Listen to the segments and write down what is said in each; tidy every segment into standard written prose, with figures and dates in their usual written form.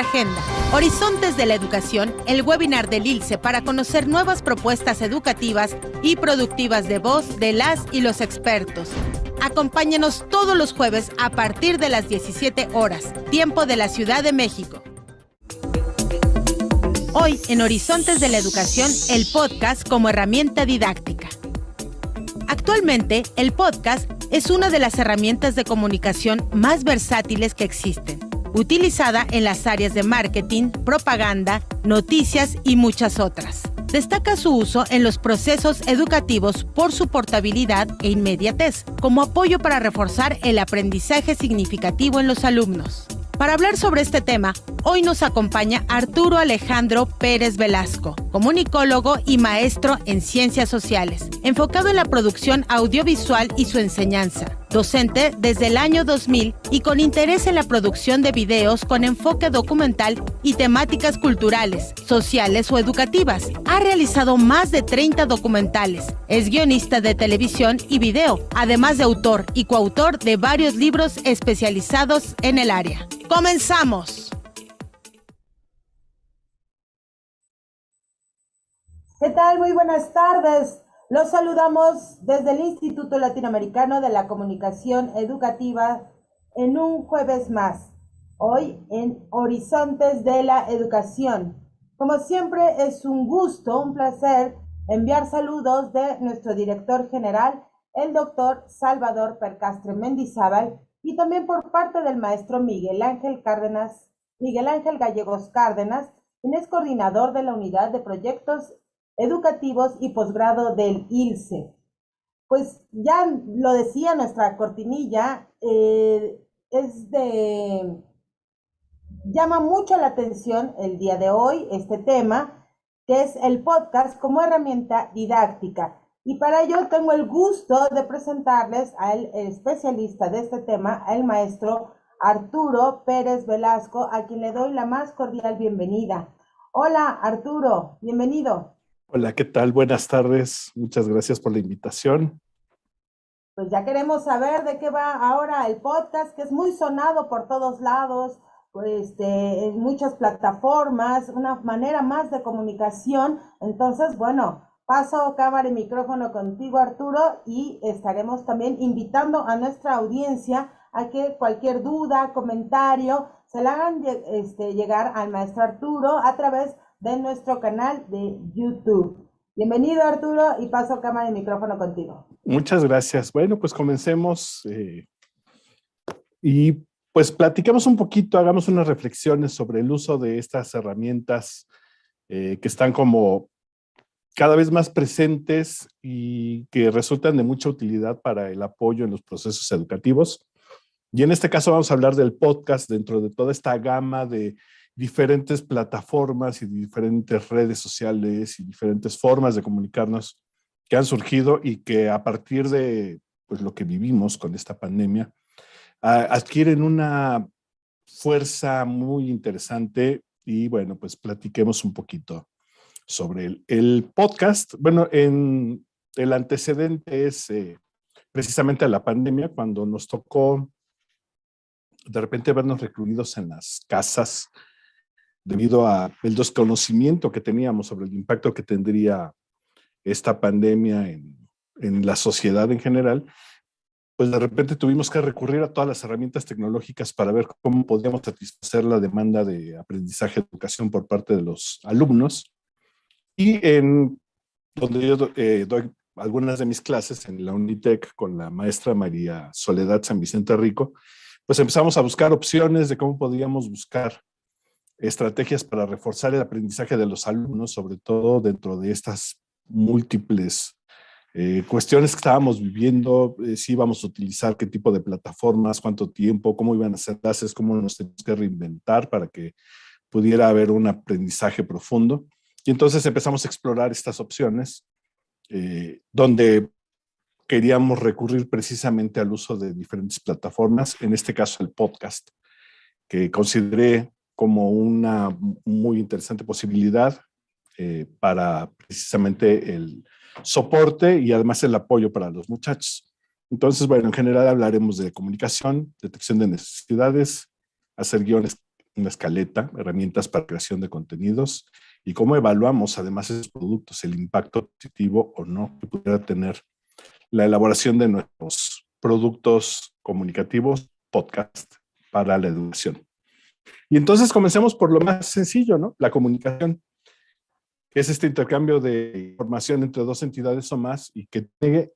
nuestra agenda. Horizontes de la Educación, el webinar del ILSE para conocer nuevas propuestas educativas y productivas de voz de las y los expertos. Acompáñenos todos los jueves a partir de las 17 horas, tiempo de la Ciudad de México. Hoy, en Horizontes de la Educación, el podcast como herramienta didáctica. Actualmente, el podcast es una de las herramientas de comunicación más versátiles que existen, utilizada en las áreas de marketing, propaganda, noticias y muchas otras. Destaca su uso en los procesos educativos por su portabilidad e inmediatez, como apoyo para reforzar el aprendizaje significativo en los alumnos. Para hablar sobre este tema, hoy nos acompaña Arturo Alejandro Pérez Velasco, comunicólogo y maestro en Ciencias Sociales, enfocado en la producción audiovisual y su enseñanza. Docente desde el año 2000 y con interés en la producción de videos con enfoque documental y temáticas culturales, sociales o educativas. Ha realizado más de 30 documentales. Es guionista de televisión y video, además de autor y coautor de varios libros especializados en el área. ¡Comenzamos! ¿Qué tal? Muy buenas tardes. Los saludamos desde el Instituto Latinoamericano de la Comunicación Educativa en un jueves más, hoy en Horizontes de la Educación. Como siempre es un gusto, un placer enviar saludos de nuestro director general, el doctor Salvador Percastre Mendizábal, y también por parte del maestro Miguel Ángel Gallegos Cárdenas, quien es coordinador de la Unidad de Proyectos Educativos y Posgrado del ILSE. Pues ya lo decía nuestra cortinilla, llama mucho la atención el día de hoy este tema, que es el podcast como herramienta didáctica. Y para ello tengo el gusto de presentarles al especialista de este tema, el maestro Arturo Pérez Velasco, a quien le doy la más cordial bienvenida. Hola Arturo, bienvenido. Hola, ¿qué tal? Buenas tardes. Muchas gracias por la invitación. Pues ya queremos saber de qué va ahora el podcast, que es muy sonado por todos lados, en muchas plataformas, una manera más de comunicación. Entonces, bueno, paso cámara y micrófono contigo, Arturo, y estaremos también invitando a nuestra audiencia a que cualquier duda, comentario, se la hagan llegar al maestro Arturo a través de nuestro canal de YouTube. Bienvenido, Arturo, y paso cámara y micrófono contigo. Muchas gracias. Bueno, pues comencemos y pues platiquemos un poquito, hagamos unas reflexiones sobre el uso de estas herramientas que están como cada vez más presentes y que resultan de mucha utilidad para el apoyo en los procesos educativos. Y en este caso vamos a hablar del podcast dentro de toda esta gama de diferentes plataformas y diferentes redes sociales y diferentes formas de comunicarnos que han surgido y que a partir de pues, lo que vivimos con esta pandemia adquieren una fuerza muy interesante. Y bueno, pues platiquemos un poquito sobre el podcast. Bueno, el antecedente es precisamente la pandemia, cuando nos tocó de repente vernos recluidos en las casas debido a el desconocimiento que teníamos sobre el impacto que tendría esta pandemia en la sociedad en general. Pues de repente tuvimos que recurrir a todas las herramientas tecnológicas para ver cómo podíamos satisfacer la demanda de aprendizaje de educación por parte de los alumnos. Y donde yo doy algunas de mis clases en la Unitec con la maestra María Soledad San Vicente Rico, pues empezamos a buscar opciones de cómo podíamos buscar estrategias para reforzar el aprendizaje de los alumnos, sobre todo dentro de estas múltiples cuestiones que estábamos viviendo, si íbamos a utilizar qué tipo de plataformas, cuánto tiempo, cómo iban a ser clases, cómo nos teníamos que reinventar para que pudiera haber un aprendizaje profundo. Y entonces empezamos a explorar estas opciones, donde queríamos recurrir precisamente al uso de diferentes plataformas, en este caso el podcast, que consideré como una muy interesante posibilidad para precisamente el soporte y además el apoyo para los muchachos. Entonces, bueno, en general hablaremos de comunicación, detección de necesidades, hacer guiones una escaleta, herramientas para creación de contenidos y cómo evaluamos además esos productos, el impacto positivo o no que pudiera tener la elaboración de nuestros productos comunicativos, podcast para la educación. Y entonces comencemos por lo más sencillo, ¿no? La comunicación, que es este intercambio de información entre dos entidades o más y que tiene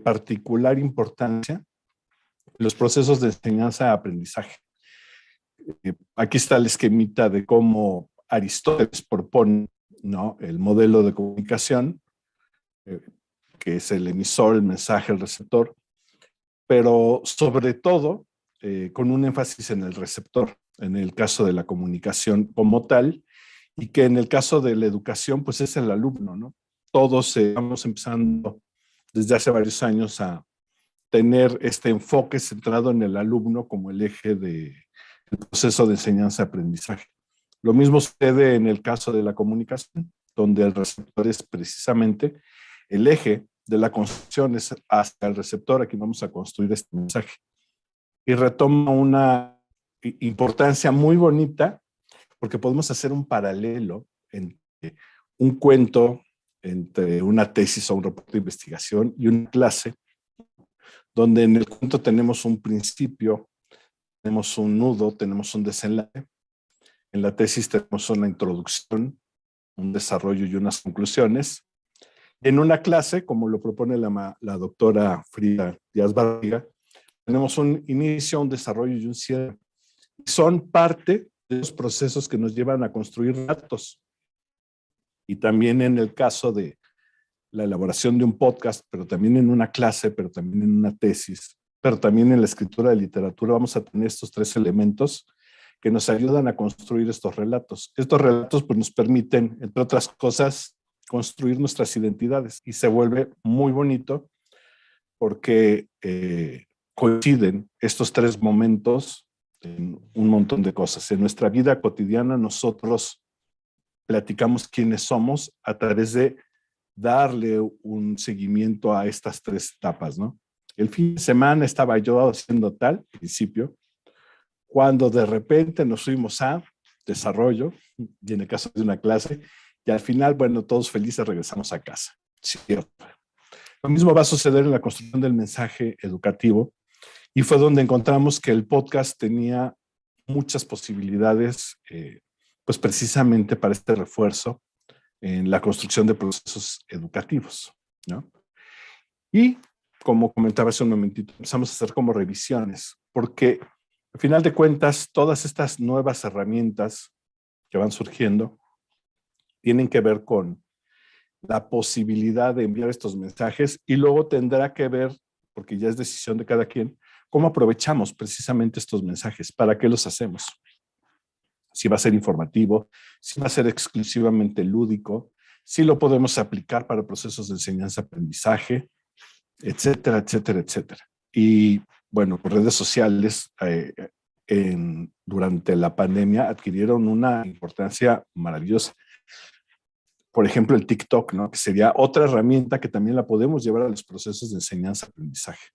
particular importancia en los procesos de enseñanza-aprendizaje. Aquí está el esquemita de cómo Aristóteles propone, ¿no?, el modelo de comunicación, que es el emisor, el mensaje, el receptor, pero sobre todo con un énfasis en el receptor, en el caso de la comunicación como tal, y que en el caso de la educación, pues es el alumno, ¿no? Todos estamos empezando desde hace varios años a tener este enfoque centrado en el alumno como el eje del proceso de enseñanza-aprendizaje. Lo mismo sucede en el caso de la comunicación, donde el receptor es precisamente el eje de la construcción, es hasta el receptor a quien vamos a construir este mensaje. Y retoma una importancia muy bonita porque podemos hacer un paralelo entre un cuento, entre una tesis o un reporte de investigación y una clase, donde en el cuento tenemos un principio, tenemos un nudo, tenemos un desenlace. En la tesis tenemos una introducción, un desarrollo y unas conclusiones. En una clase, como lo propone la doctora Frida Díaz Barriga, tenemos un inicio, un desarrollo y un cierre. Son parte de los procesos que nos llevan a construir datos. Y también en el caso de la elaboración de un podcast, pero también en una clase, pero también en una tesis, pero también en la escritura de literatura, vamos a tener estos tres elementos que nos ayudan a construir estos relatos. Estos relatos pues, nos permiten, entre otras cosas, construir nuestras identidades y se vuelve muy bonito porque coinciden estos tres momentos en un montón de cosas. En nuestra vida cotidiana nosotros platicamos quiénes somos a través de darle un seguimiento a estas tres etapas, ¿no? El fin de semana estaba yo haciendo tal principio, cuando de repente nos fuimos a desarrollo, y en el caso de una clase, y al final, bueno, todos felices regresamos a casa. ¿Cierto? Lo mismo va a suceder en la construcción del mensaje educativo, y fue donde encontramos que el podcast tenía muchas posibilidades, pues precisamente para este refuerzo en la construcción de procesos educativos, ¿no? Y como comentaba hace un momentito, empezamos a hacer como revisiones, porque al final de cuentas, todas estas nuevas herramientas que van surgiendo tienen que ver con la posibilidad de enviar estos mensajes y luego tendrá que ver, porque ya es decisión de cada quien, cómo aprovechamos precisamente estos mensajes, para qué los hacemos. Si va a ser informativo, si va a ser exclusivamente lúdico, si lo podemos aplicar para procesos de enseñanza-aprendizaje, etcétera, etcétera, etcétera. Y bueno, redes sociales durante la pandemia adquirieron una importancia maravillosa. Por ejemplo, el TikTok, ¿no?, que sería otra herramienta que también la podemos llevar a los procesos de enseñanza-aprendizaje.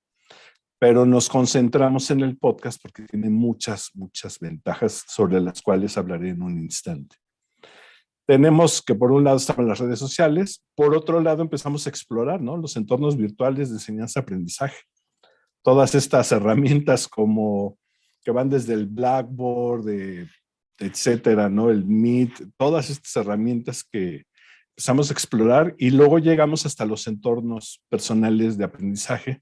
Pero nos concentramos en el podcast porque tiene muchas, muchas ventajas sobre las cuales hablaré en un instante. Tenemos que por un lado están las redes sociales, por otro lado empezamos a explorar, ¿no?, los entornos virtuales de enseñanza-aprendizaje. Todas estas herramientas como que van desde el Blackboard, etcétera, ¿no?, el Meet, todas estas herramientas que empezamos a explorar y luego llegamos hasta los entornos personales de aprendizaje,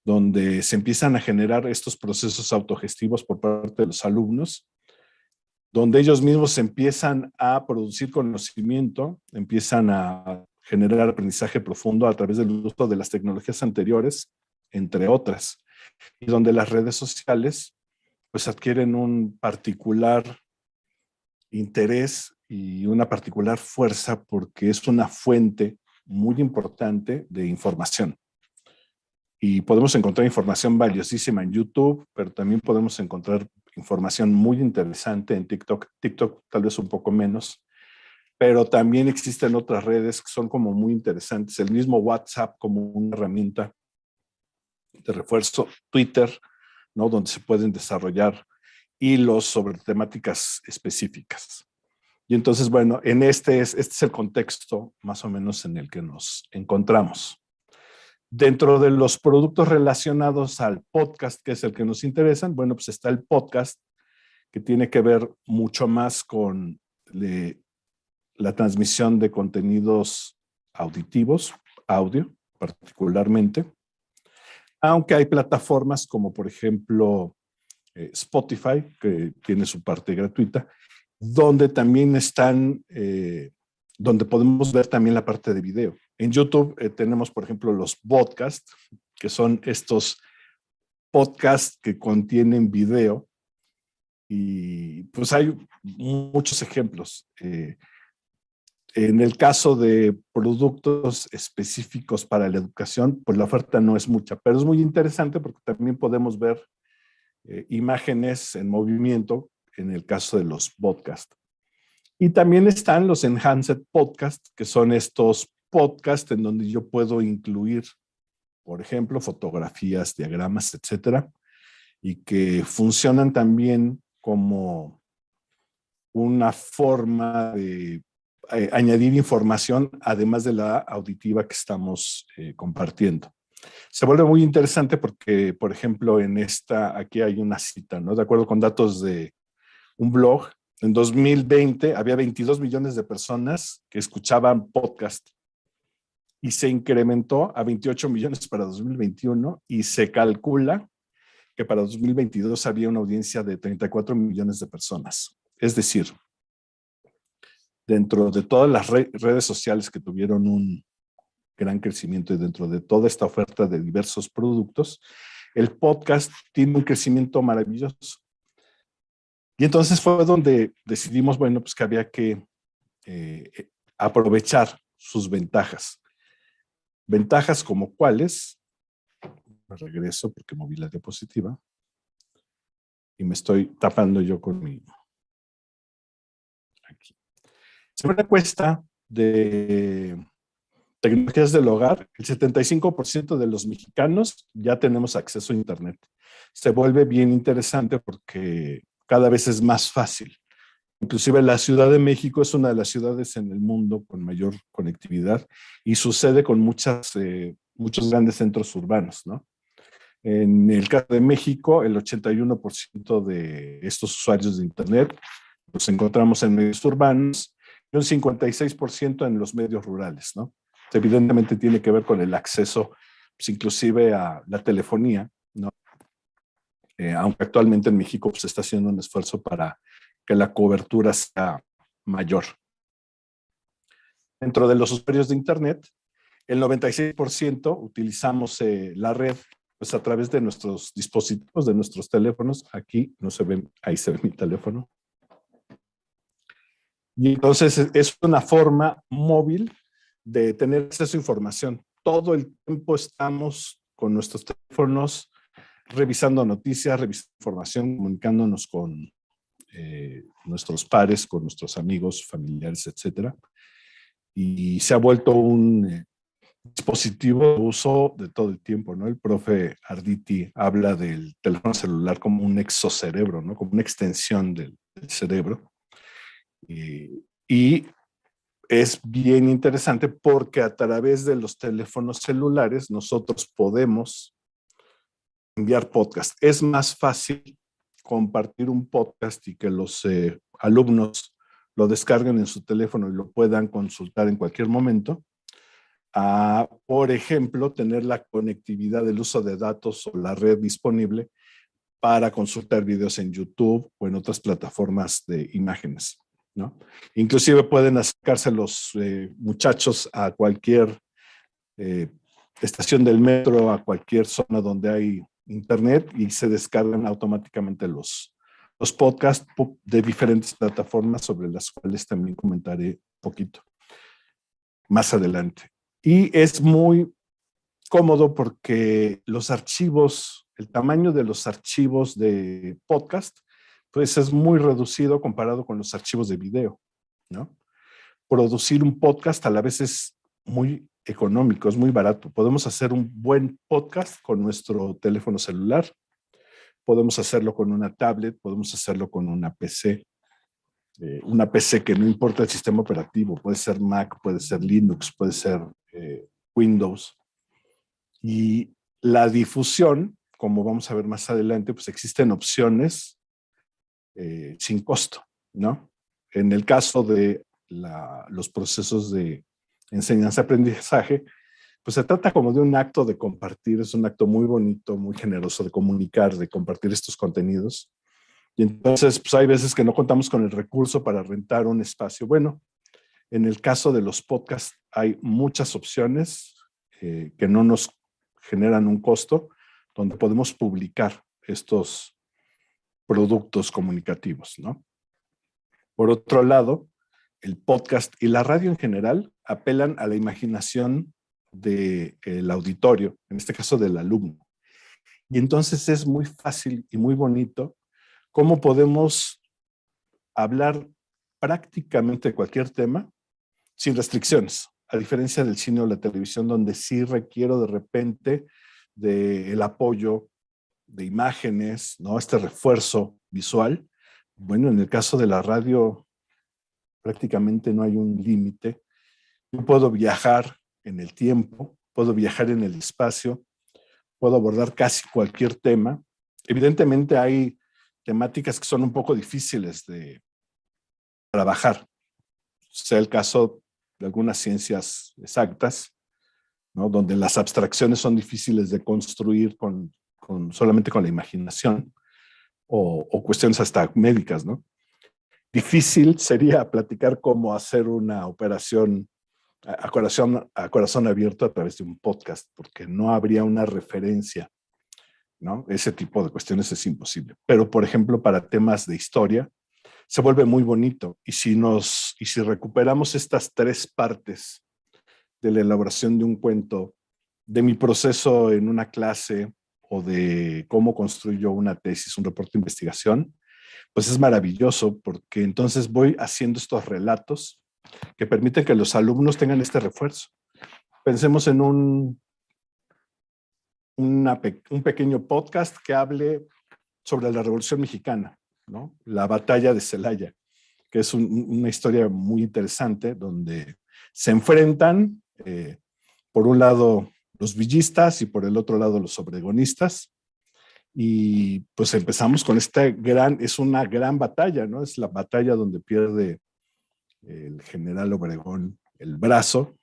donde se empiezan a generar estos procesos autogestivos por parte de los alumnos, donde ellos mismos empiezan a producir conocimiento, empiezan a generar aprendizaje profundo a través del uso de las tecnologías anteriores, entre otras, y donde las redes sociales pues adquieren un particular interés y una particular fuerza porque es una fuente muy importante de información. Y podemos encontrar información valiosísima en YouTube, pero también podemos encontrar información muy interesante en TikTok. TikTok tal vez un poco menos, pero también existen otras redes que son como muy interesantes. El mismo WhatsApp como una herramienta de refuerzo, Twitter, ¿no?, donde se pueden desarrollar hilos sobre temáticas específicas. Y entonces, bueno, este es el contexto más o menos en el que nos encontramos. Dentro de los productos relacionados al podcast, que es el que nos interesan, bueno, pues está el podcast, que tiene que ver mucho más con la transmisión de contenidos auditivos, audio particularmente, aunque hay plataformas como por ejemplo Spotify, que tiene su parte gratuita, donde también están, donde podemos ver también la parte de video. En YouTube tenemos, por ejemplo, los podcasts, que son estos podcasts que contienen video, y pues hay muchos ejemplos. En el caso de productos específicos para la educación, pues la oferta no es mucha, pero es muy interesante porque también podemos ver imágenes en movimiento en el caso de los podcasts. Y también están los Enhanced Podcasts, que son estos podcasts en donde yo puedo incluir, por ejemplo, fotografías, diagramas, etcétera, y que funcionan también como una forma de añadir información, además de la auditiva que estamos compartiendo. Se vuelve muy interesante porque, por ejemplo, aquí hay una cita, ¿no? De acuerdo con datos de un blog, en 2020 había 22 millones de personas que escuchaban podcast y se incrementó a 28 millones para 2021 y se calcula que para 2022 había una audiencia de 34 millones de personas. Es decir, dentro de todas las redes sociales que tuvieron un gran crecimiento y dentro de toda esta oferta de diversos productos, el podcast tiene un crecimiento maravilloso. Y entonces fue donde decidimos, bueno, pues que había que aprovechar sus ventajas. Ventajas como cuáles, me regreso porque moví la diapositiva y me estoy tapando yo con mi... Aquí. Según una encuesta de tecnologías del hogar, el 75% de los mexicanos ya tenemos acceso a Internet. Se vuelve bien interesante porque cada vez es más fácil. Inclusive la Ciudad de México es una de las ciudades en el mundo con mayor conectividad y sucede con muchos grandes centros urbanos, ¿no? En el caso de México, el 81% de estos usuarios de Internet los encontramos en medios urbanos y un 56% en los medios rurales, ¿no? Evidentemente tiene que ver con el acceso, pues, inclusive a la telefonía, ¿no? Aunque actualmente en México pues, se está haciendo un esfuerzo para que la cobertura sea mayor. Dentro de los usuarios de Internet, el 96% utilizamos la red pues, a través de nuestros dispositivos, de nuestros teléfonos. Aquí no se ve, ahí se ve mi teléfono. Y entonces es una forma móvil de tener acceso a información. Todo el tiempo estamos con nuestros teléfonos revisando noticias, revisando información, comunicándonos con nuestros pares, con nuestros amigos, familiares, etcétera. Y se ha vuelto un dispositivo de uso de todo el tiempo, ¿no? El profe Arditi habla del teléfono celular como un exocerebro, ¿no? Como una extensión del cerebro. Y es bien interesante porque a través de los teléfonos celulares nosotros podemos enviar podcast. Es más fácil compartir un podcast y que los alumnos lo descarguen en su teléfono y lo puedan consultar en cualquier momento, a, por ejemplo, tener la conectividad del uso de datos o la red disponible para consultar videos en YouTube o en otras plataformas de imágenes, ¿no? Inclusive pueden acercarse los muchachos a cualquier estación del metro, a cualquier zona donde hay Internet y se descargan automáticamente los podcasts de diferentes plataformas sobre las cuales también comentaré un poquito más adelante. Y es muy cómodo porque los archivos, el tamaño de los archivos de podcast, pues es muy reducido comparado con los archivos de video, ¿no? Producir un podcast a la vez es muy económico, es muy barato. Podemos hacer un buen podcast con nuestro teléfono celular. podemos hacerlo con una tablet, podemos hacerlo con una PC que no importa el sistema operativo, puede ser Mac, puede ser Linux, puede ser Windows. Y la difusión, como vamos a ver más adelante, pues existen opciones sin costo, ¿no? En el caso de los procesos de enseñanza-aprendizaje, pues se trata como de un acto de compartir, es un acto muy bonito, muy generoso de comunicar, de compartir estos contenidos. Y entonces, pues hay veces que no contamos con el recurso para rentar un espacio. Bueno, en el caso de los podcasts hay muchas opciones que no nos generan un costo, donde podemos publicar estos productos comunicativos, ¿no? Por otro lado, el podcast y la radio en general apelan a la imaginación del auditorio, en este caso del alumno. Y entonces es muy fácil y muy bonito cómo podemos hablar prácticamente de cualquier tema sin restricciones, a diferencia del cine o la televisión, donde sí requiero de repente del apoyo de imágenes, ¿no? Este refuerzo visual. Bueno, en el caso de la radio prácticamente no hay un límite. Yo puedo viajar en el tiempo, puedo viajar en el espacio, puedo abordar casi cualquier tema. Evidentemente hay temáticas que son un poco difíciles de trabajar, sea el caso de algunas ciencias exactas, ¿no? Donde las abstracciones son difíciles de construir solamente con la imaginación, o cuestiones hasta médicas, ¿no? Difícil sería platicar cómo hacer una operación a corazón abierto a través de un podcast, porque no habría una referencia, ¿no? Ese tipo de cuestiones es imposible. Pero, por ejemplo, para temas de historia, se vuelve muy bonito. Y si recuperamos estas tres partes de la elaboración de un cuento, de mi proceso en una clase o de cómo construyo una tesis, un reporte de investigación, pues es maravilloso, porque entonces voy haciendo estos relatos que permiten que los alumnos tengan este refuerzo. Pensemos en un pequeño podcast que hable sobre la Revolución Mexicana, ¿no? La batalla de Celaya, que es una historia muy interesante donde se enfrentan, por un lado, los villistas y por el otro lado los obregonistas. Y pues empezamos con es una gran batalla, ¿no? Es la batalla donde pierde el general Obregón el brazo,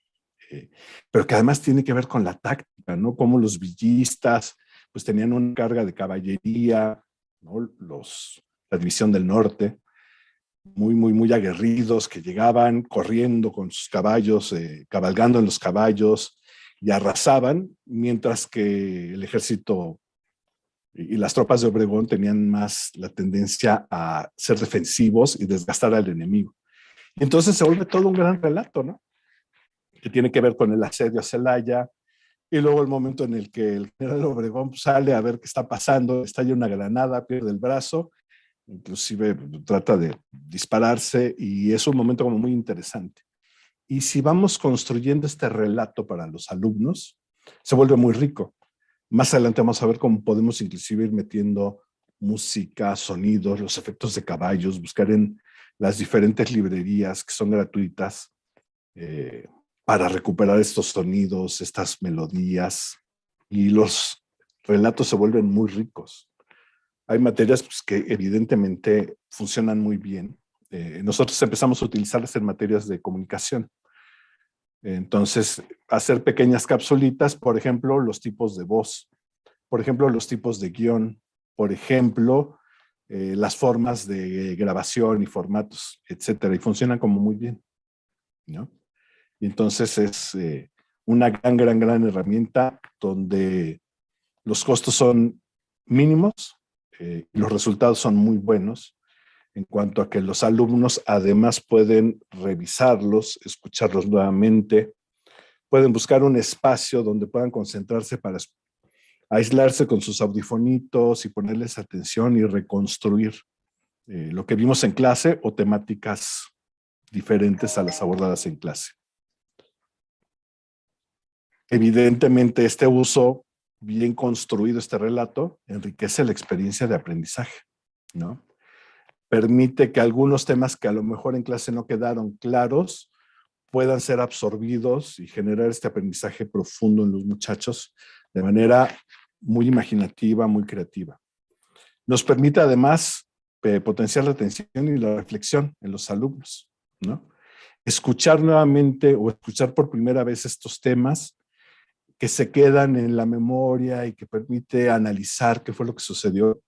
pero que además tiene que ver con la táctica, ¿no? Como los villistas pues tenían una carga de caballería, ¿no? La División del Norte, muy, muy, muy aguerridos, que llegaban corriendo con sus caballos, cabalgando en los caballos, y arrasaban, mientras que el ejército y las tropas de Obregón tenían más la tendencia a ser defensivos y desgastar al enemigo. Y entonces se vuelve todo un gran relato, ¿no? Que tiene que ver con el asedio a Celaya, y luego el momento en el que el general Obregón sale a ver qué está pasando, estalla una granada, pierde el brazo, inclusive trata de dispararse, y es un momento como muy interesante. Y si vamos construyendo este relato para los alumnos, se vuelve muy rico. Más adelante vamos a ver cómo podemos inclusive ir metiendo música, sonidos, los efectos de caballos, buscar en las diferentes librerías que son gratuitas para recuperar estos sonidos, estas melodías, y los relatos se vuelven muy ricos. Hay materias pues, que evidentemente funcionan muy bien. Nosotros empezamos a utilizarlas en materias de comunicación. Entonces, hacer pequeñas capsulitas, por ejemplo, los tipos de voz, por ejemplo, los tipos de guión, por ejemplo, las formas de grabación y formatos, etcétera, y funcionan como muy bien, ¿no? Y entonces es una gran herramienta donde los costos son mínimos y los resultados son muy buenos, en cuanto a que los alumnos además pueden revisarlos, escucharlos nuevamente, pueden buscar un espacio donde puedan concentrarse para aislarse con sus audifonitos y ponerles atención y reconstruir lo que vimos en clase o temáticas diferentes a las abordadas en clase. Evidentemente, este uso bien construido este relato, enriquece la experiencia de aprendizaje, ¿no? Permite que algunos temas que a lo mejor en clase no quedaron claros puedan ser absorbidos y generar este aprendizaje profundo en los muchachos de manera muy imaginativa, muy creativa. Nos permite además potenciar la atención y la reflexión en los alumnos, ¿no? Escuchar nuevamente o escuchar por primera vez estos temas que se quedan en la memoria y que permite analizar qué fue lo que sucedió,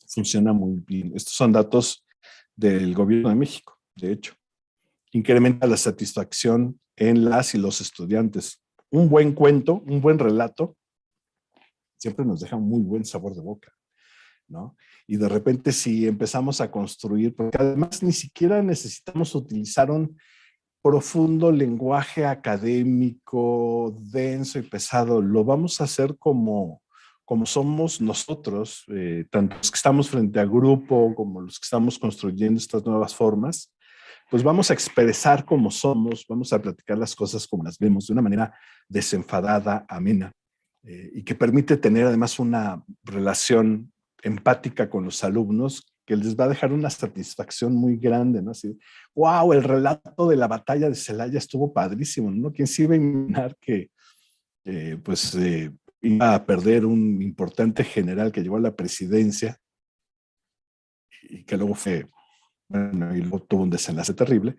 funciona muy bien. Estos son datos del Gobierno de México, de hecho. Incrementa la satisfacción en las y los estudiantes. Un buen cuento, un buen relato, siempre nos deja un muy buen sabor de boca, ¿no? Y de repente si empezamos a construir, porque además ni siquiera necesitamos utilizar un profundo lenguaje académico, denso y pesado, lo vamos a hacer como somos nosotros, tanto los que estamos frente a grupo como los que estamos construyendo estas nuevas formas, pues vamos a expresar como somos, vamos a platicar las cosas como las vemos, de una manera desenfadada, amena, y que permite tener además una relación empática con los alumnos que les va a dejar una satisfacción muy grande, ¿no? Así, wow, el relato de la batalla de Celaya estuvo padrísimo, ¿no? ¿Quién se iba a imaginar que iba a perder un importante general que llegó a la presidencia y que luego fue, bueno, y luego tuvo un desenlace terrible?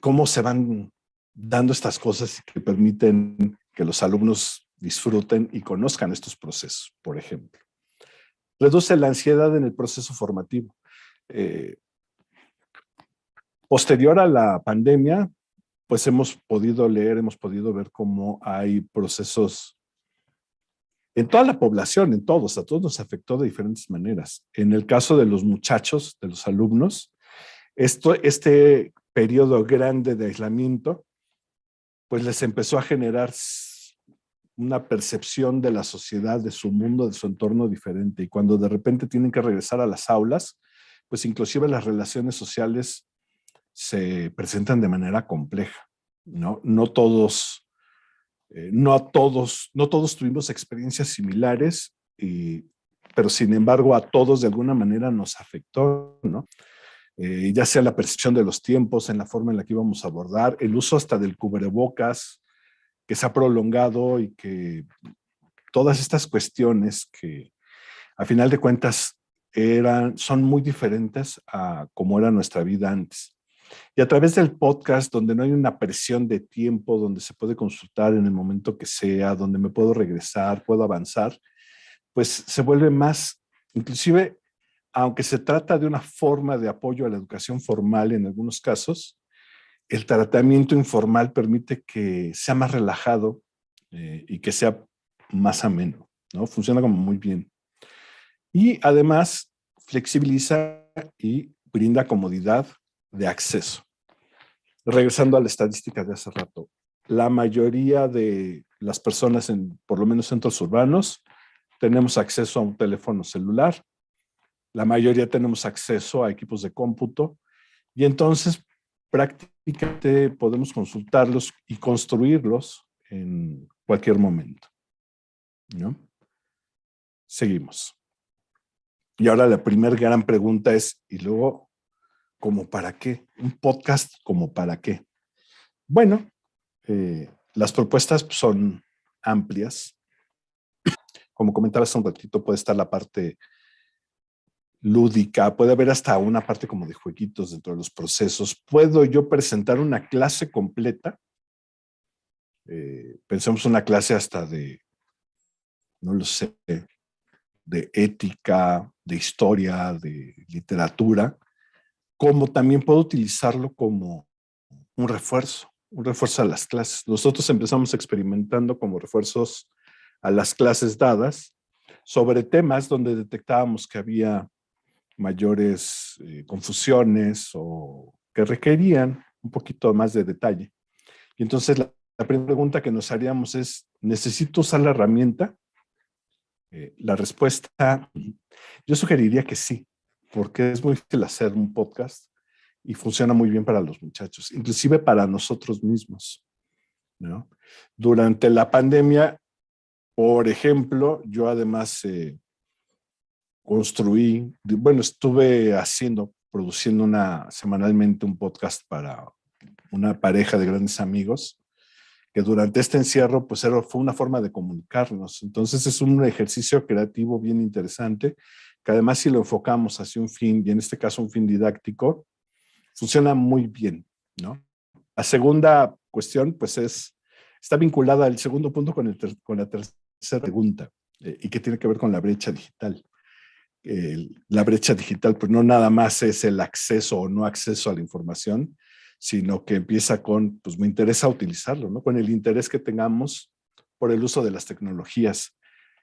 ¿Cómo se van dando estas cosas que permiten que los alumnos disfruten y conozcan estos procesos, por ejemplo? Reduce la ansiedad en el proceso formativo. Posterior a la pandemia, pues hemos podido leer, hemos podido ver cómo hay procesos en toda la población, en todos, a todos nos afectó de diferentes maneras. En el caso de los muchachos, de los alumnos, este periodo grande de aislamiento, pues les empezó a generar una percepción de la sociedad, de su mundo, de su entorno diferente. Y cuando de repente tienen que regresar a las aulas, pues inclusive las relaciones sociales se presentan de manera compleja, ¿no? No todos tuvimos experiencias similares, pero sin embargo a todos de alguna manera nos afectó, ¿no? Ya sea la percepción de los tiempos, en la forma en la que íbamos a abordar, el uso hasta del cubrebocas, que se ha prolongado y que todas estas cuestiones que a final de cuentas son muy diferentes a cómo era nuestra vida antes. Y a través del podcast, donde no hay una presión de tiempo, donde se puede consultar en el momento que sea, donde me puedo regresar, puedo avanzar, pues se vuelve más, inclusive, aunque se trata de una forma de apoyo a la educación formal en algunos casos, el tratamiento informal permite que sea más relajado y que sea más ameno, ¿no? Funciona como muy bien. Y además flexibiliza y brinda comodidad de acceso. Regresando a la estadística de hace rato, la mayoría de las personas por lo menos centros urbanos, tenemos acceso a un teléfono celular, la mayoría tenemos acceso a equipos de cómputo y entonces prácticamente podemos consultarlos y construirlos en cualquier momento, ¿no? Seguimos. Y ahora la primera gran pregunta es, ¿y luego cómo para qué? ¿Un podcast como para qué? Bueno, las propuestas son amplias. Como comentaba hace un ratito, puede estar la parte lúdica, puede haber hasta una parte como de jueguitos dentro de los procesos. ¿Puedo yo presentar una clase completa? Pensemos una clase hasta no lo sé, de ética, de historia, de literatura, como también puedo utilizarlo como un refuerzo a las clases. Nosotros empezamos experimentando como refuerzos a las clases dadas sobre temas donde detectábamos que había mayores confusiones o que requerían un poquito más de detalle. Y entonces la primera pregunta que nos haríamos es, ¿necesito usar la herramienta? La respuesta, yo sugeriría que sí, porque es muy fácil hacer un podcast y funciona muy bien para los muchachos, inclusive para nosotros mismos, ¿no? Durante la pandemia, Por ejemplo, yo además estuve produciendo semanalmente un podcast para una pareja de grandes amigos, que durante este encierro pues fue una forma de comunicarnos. Entonces es un ejercicio creativo bien interesante, que además si lo enfocamos hacia un fin, y en este caso un fin didáctico, funciona muy bien, ¿no? La segunda cuestión pues está vinculada al segundo punto con la tercera pregunta, y que tiene que ver con la brecha digital. La brecha digital pues no nada más es el acceso o no acceso a la información, sino que empieza con, pues me interesa utilizarlo, ¿no? Con el interés que tengamos por el uso de las tecnologías.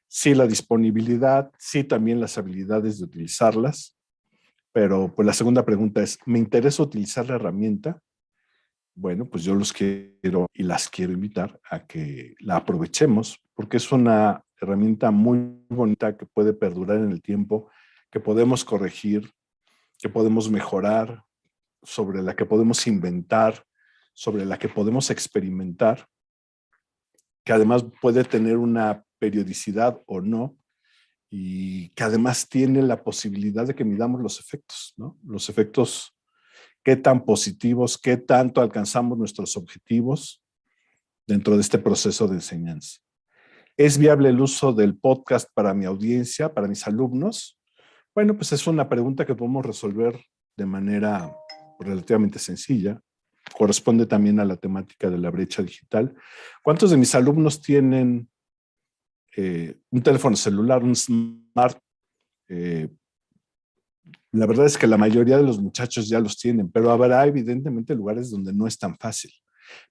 Sí, la disponibilidad, sí, también las habilidades de utilizarlas, pero pues la segunda pregunta es, ¿me interesa utilizar la herramienta? Bueno, pues yo los quiero y las quiero invitar a que la aprovechemos, porque es una herramienta muy bonita que puede perdurar en el tiempo, que podemos corregir, que podemos mejorar, sobre la que podemos inventar, sobre la que podemos experimentar, que además puede tener una periodicidad o no, y que además tiene la posibilidad de que midamos los efectos, ¿no? Los efectos, qué tan positivos, qué tanto alcanzamos nuestros objetivos dentro de este proceso de enseñanza. ¿Es viable el uso del podcast para mi audiencia, para mis alumnos? Bueno, pues es una pregunta que podemos resolver de manera relativamente sencilla. Corresponde también a la temática de la brecha digital. ¿Cuántos de mis alumnos tienen un teléfono celular, un smart? La verdad es que la mayoría de los muchachos ya los tienen, pero habrá evidentemente lugares donde no es tan fácil.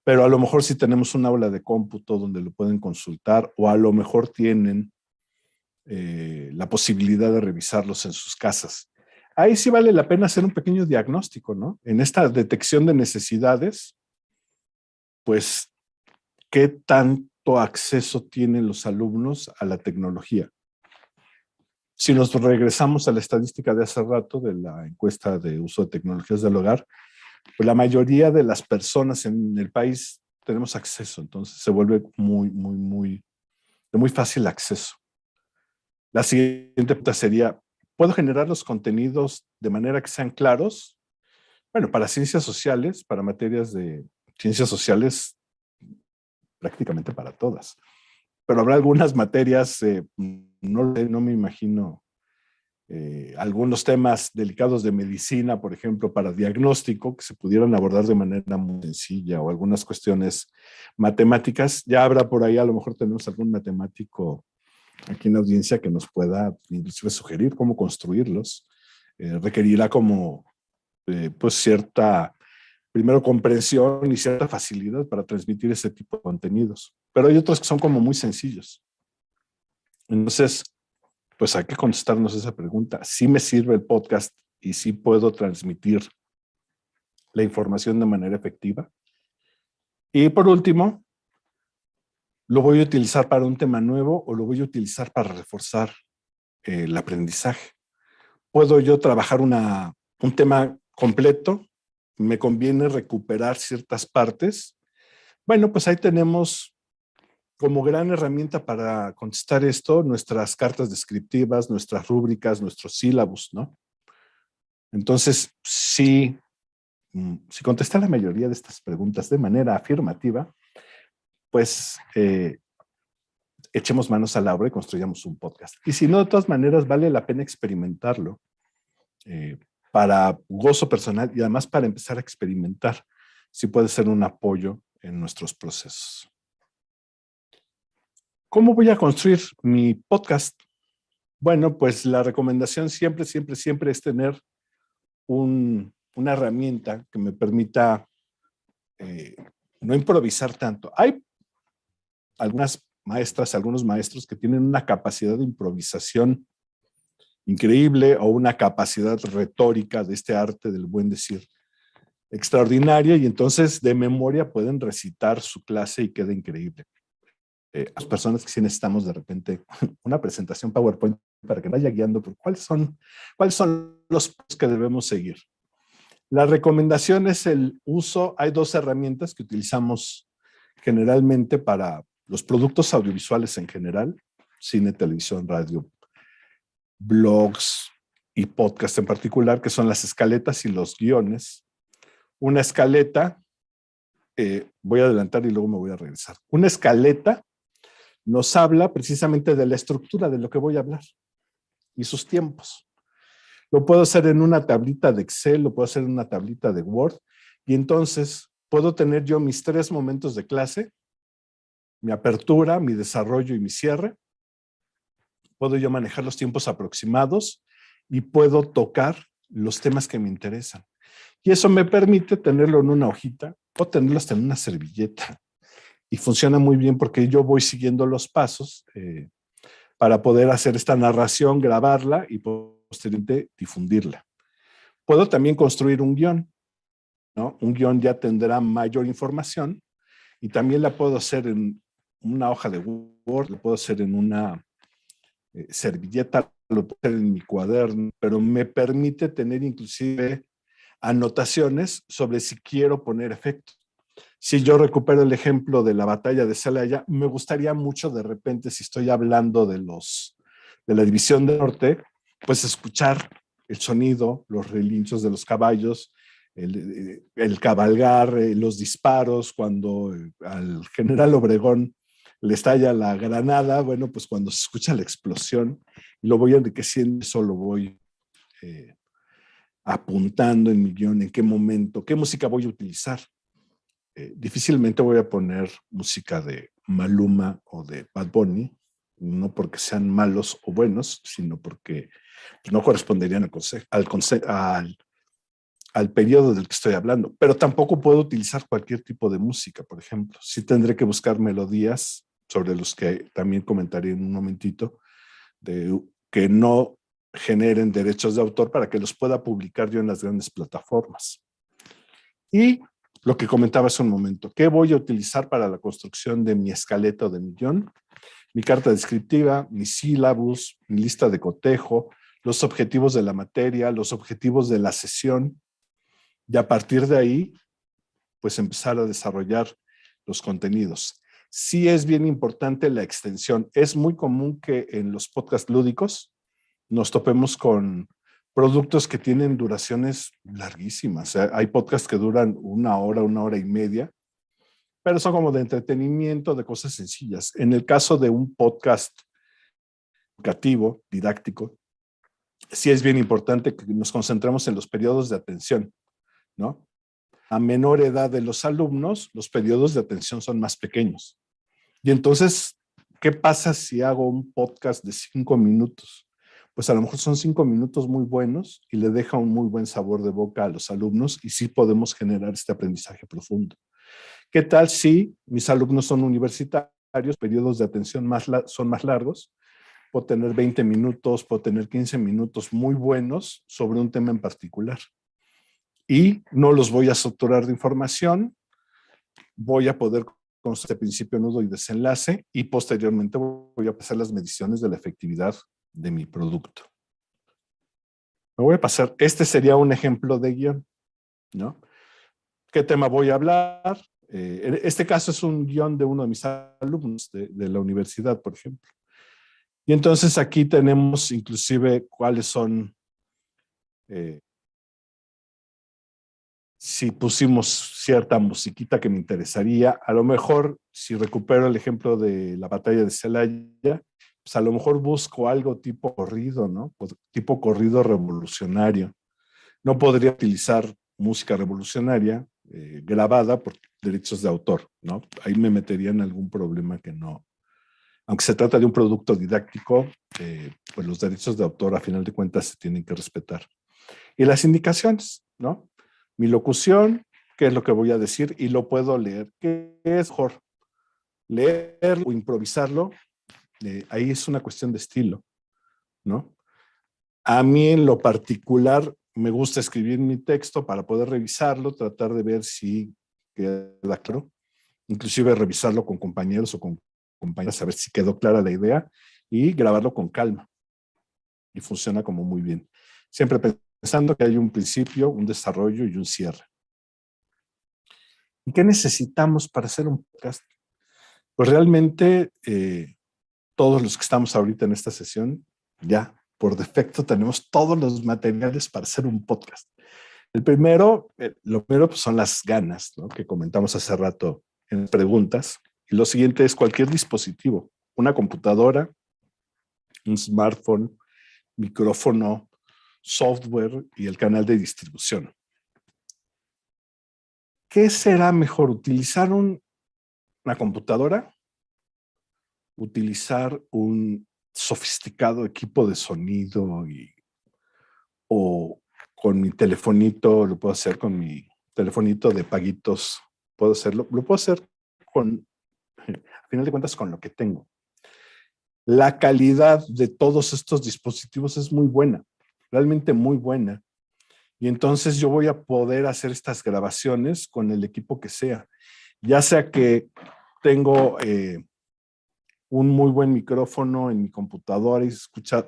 Pero a lo mejor sí tenemos un aula de cómputo donde lo pueden consultar, o a lo mejor tienen la posibilidad de revisarlos en sus casas. Ahí sí vale la pena hacer un pequeño diagnóstico, ¿no? En esta detección de necesidades, pues, ¿qué tanto acceso tienen los alumnos a la tecnología? Si nos regresamos a la estadística de hace rato de la encuesta de uso de tecnologías del hogar, pues la mayoría de las personas en el país tenemos acceso, entonces se vuelve de muy fácil acceso. La siguiente pregunta sería, ¿puedo generar los contenidos de manera que sean claros? Bueno, para ciencias sociales, para materias de ciencias sociales, prácticamente para todas. Pero habrá algunas materias, no me imagino, algunos temas delicados de medicina, por ejemplo, para diagnóstico, que se pudieran abordar de manera muy sencilla, o algunas cuestiones matemáticas. Ya habrá por ahí, a lo mejor tenemos algún matemático aquí en la audiencia que nos pueda inclusive sugerir cómo construirlos. Requerirá como pues cierta, primero comprensión y cierta facilidad para transmitir ese tipo de contenidos. Pero hay otros que son como muy sencillos. Entonces, pues hay que contestarnos esa pregunta. ¿Sí me sirve el podcast y sí puedo transmitir la información de manera efectiva? Y por último, ¿lo voy a utilizar para un tema nuevo o lo voy a utilizar para reforzar el aprendizaje? ¿Puedo yo trabajar un tema completo? ¿Me conviene recuperar ciertas partes? Bueno, pues ahí tenemos como gran herramienta para contestar esto nuestras cartas descriptivas, nuestras rúbricas, nuestros sílabos, ¿no? Entonces, si contesta la mayoría de estas preguntas de manera afirmativa, pues echemos manos a la obra y construyamos un podcast. Y si no, de todas maneras, vale la pena experimentarlo para gozo personal y además para empezar a experimentar si puede ser un apoyo en nuestros procesos. ¿Cómo voy a construir mi podcast? Bueno, pues la recomendación siempre es tener una herramienta que me permita no improvisar tanto. Hay algunas maestras, algunos maestros que tienen una capacidad de improvisación increíble o una capacidad retórica de este arte del buen decir extraordinaria, y entonces de memoria pueden recitar su clase y queda increíble. Las personas que sí necesitamos de repente una presentación PowerPoint para que vaya guiando por cuáles son los pasos que debemos seguir. La recomendación es el uso. Hay dos herramientas que utilizamos generalmente para los productos audiovisuales en general, cine, televisión, radio, blogs y podcast en particular, que son las escaletas y los guiones. Una escaleta, voy a adelantar y luego me voy a regresar. Una escaleta nos habla precisamente de la estructura de lo que voy a hablar y sus tiempos. Lo puedo hacer en una tablita de Excel, lo puedo hacer en una tablita de Word, y entonces puedo tener yo mis 3 momentos de clase, mi apertura, mi desarrollo y mi cierre. Puedo yo manejar los tiempos aproximados y puedo tocar los temas que me interesan. Y eso me permite tenerlo en una hojita o tenerlo hasta en una servilleta. Y funciona muy bien porque yo voy siguiendo los pasos para poder hacer esta narración, grabarla y posteriormente difundirla. Puedo también construir un guión, ¿no? Un guión ya tendrá mayor información y también la puedo hacer en una hoja de Word, lo puedo hacer en una servilleta, lo puedo hacer en mi cuaderno, pero me permite tener inclusive anotaciones sobre si quiero poner efectos. Si yo recupero el ejemplo de la batalla de Celaya, me gustaría mucho de repente, si estoy hablando de la División del Norte, pues escuchar el sonido, los relinchos de los caballos, el cabalgar, los disparos, cuando al general Obregón le estalla la granada, bueno, pues cuando se escucha la explosión, y lo voy enriqueciendo, eso lo voy apuntando en mi guión, en qué momento, qué música voy a utilizar. Difícilmente voy a poner música de Maluma o de Bad Bunny, no porque sean malos o buenos, sino porque no corresponderían al periodo del que estoy hablando. Pero tampoco puedo utilizar cualquier tipo de música, por ejemplo. Sí tendré que buscar melodías, sobre los que también comentaré en un momentito, que no generen derechos de autor para que los pueda publicar yo en las grandes plataformas. Y lo que comentaba hace un momento, ¿qué voy a utilizar para la construcción de mi escaleta o de mi guión? Mi carta descriptiva, mi sílabus, mi lista de cotejo, los objetivos de la materia, los objetivos de la sesión, y a partir de ahí, pues empezar a desarrollar los contenidos. Sí es bien importante la extensión. Es muy común que en los podcasts lúdicos nos topemos con productos que tienen duraciones larguísimas. Hay podcasts que duran 1 hora y media, pero son como de entretenimiento, de cosas sencillas. En el caso de un podcast educativo, didáctico, sí es bien importante que nos concentremos en los periodos de atención, ¿no? A menor edad de los alumnos, los periodos de atención son más pequeños. Y entonces, ¿qué pasa si hago un podcast de 5 minutos? Pues a lo mejor son 5 minutos muy buenos y le deja un muy buen sabor de boca a los alumnos y sí podemos generar este aprendizaje profundo. ¿Qué tal si mis alumnos son universitarios, periodos de atención son más largos? Puedo tener 20 minutos, puedo tener 15 minutos muy buenos sobre un tema en particular. Y no los voy a saturar de información, voy a poder con este principio, nudo y desenlace, y posteriormente voy a pasar las mediciones de la efectividad de mi producto. Me voy a pasar, este sería un ejemplo de guión, ¿no? ¿Qué tema voy a hablar? En este caso es un guión de uno de mis alumnos de la universidad, por ejemplo. Y entonces aquí tenemos inclusive cuáles son, si pusimos cierta musiquita que me interesaría, a lo mejor si recupero el ejemplo de la batalla de Celaya, pues a lo mejor busco algo tipo corrido, ¿no? Tipo corrido revolucionario. No podría utilizar música revolucionaria grabada por derechos de autor, ¿no? Ahí me metería en algún problema que no. Aunque se trata de un producto didáctico, pues los derechos de autor a final de cuentas se tienen que respetar. Y las indicaciones, ¿no? Mi locución, qué es lo que voy a decir y lo puedo leer. ¿Qué es mejor? Leerlo o improvisarlo, ahí es una cuestión de estilo, ¿no? A mí en lo particular me gusta escribir mi texto para poder revisarlo, tratar de ver si queda claro, inclusive revisarlo con compañeros o con compañeras, a ver si quedó clara la idea y grabarlo con calma. Y funciona como muy bien. Siempre pensando que hay un principio, un desarrollo y un cierre. ¿Y qué necesitamos para hacer un podcast? Pues realmente todos los que estamos ahorita en esta sesión, ya por defecto tenemos todos los materiales para hacer un podcast. Lo primero pues son las ganas, ¿no? Que comentamos hace rato en preguntas. Y lo siguiente es cualquier dispositivo, una computadora, un smartphone, micrófono, software y el canal de distribución. ¿Qué será mejor? ¿Utilizar una computadora? ¿Utilizar un sofisticado equipo de sonido o con mi telefonito? Lo puedo hacer con mi telefonito de paguitos. Puedo hacerlo. Lo puedo hacer a final de cuentas, con lo que tengo. La calidad de todos estos dispositivos es muy buena, realmente muy buena. Y entonces yo voy a poder hacer estas grabaciones con el equipo que sea. Ya sea que tengo un muy buen micrófono en mi computadora y se escucha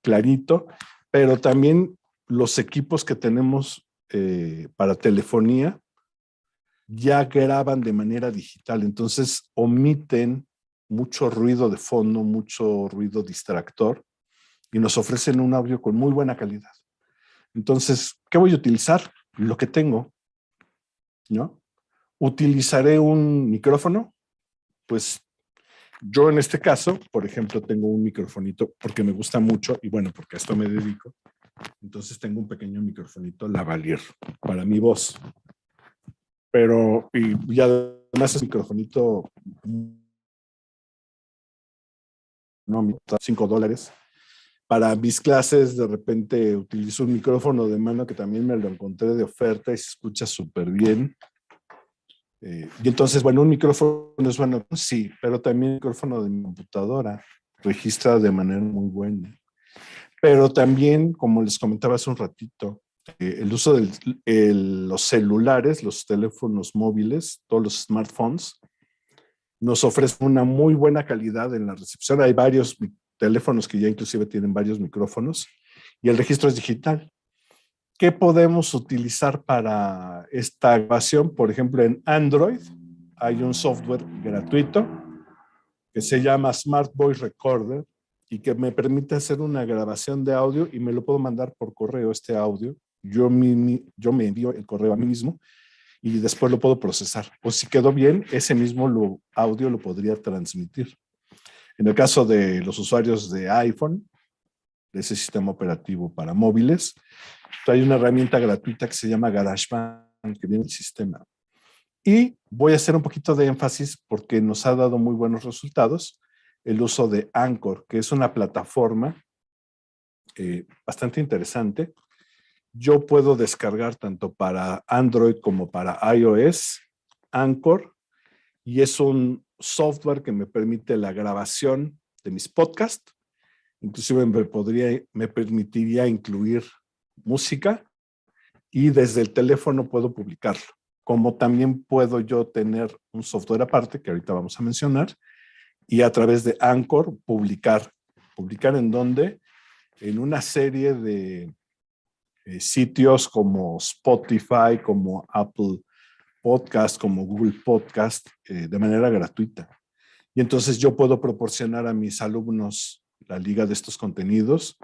clarito, pero también los equipos que tenemos para telefonía ya graban de manera digital, entonces omiten mucho ruido de fondo, mucho ruido distractor y nos ofrecen un audio con muy buena calidad. Entonces, ¿qué voy a utilizar? Lo que tengo, ¿no? ¿Utilizaré un micrófono? Pues yo en este caso, por ejemplo, tengo un microfonito porque me gusta mucho y bueno, porque a esto me dedico. Entonces tengo un pequeño microfonito lavalier para mi voz. Pero, y además es microfonito, no, $5. Para mis clases, de repente utilizo un micrófono de mano que también me lo encontré de oferta y se escucha súper bien. Y entonces, bueno, un micrófono es bueno, sí, pero también el micrófono de mi computadora registra de manera muy buena. Pero también, como les comentaba hace un ratito, el uso de los celulares, los teléfonos móviles, todos los smartphones, nos ofrecen una muy buena calidad en la recepción. Hay varios teléfonos que ya inclusive tienen varios micrófonos y el registro es digital. ¿Qué podemos utilizar para esta grabación? Por ejemplo, en Android hay un software gratuito que se llama Smart Voice Recorder y que me permite hacer una grabación de audio y me lo puedo mandar por correo este audio. Yo me envío el correo a mí mismo y después lo puedo procesar. O si quedó bien, ese mismo audio lo podría transmitir. En el caso de los usuarios de iPhone, de ese sistema operativo para móviles, hay una herramienta gratuita que se llama GarageBand, que viene del sistema. Y voy a hacer un poquito de énfasis porque nos ha dado muy buenos resultados el uso de Anchor, que es una plataforma bastante interesante. Yo puedo descargar tanto para Android como para iOS Anchor, y es un software que me permite la grabación de mis podcasts. Inclusive me permitiría incluir música y desde el teléfono puedo publicarlo. Como también puedo yo tener un software aparte, que ahorita vamos a mencionar, y a través de Anchor publicar. ¿Publicar en dónde? En una serie de sitios como Spotify, como Apple Podcast, como Google Podcast, de manera gratuita. Y entonces yo puedo proporcionar a mis alumnos la liga de estos contenidos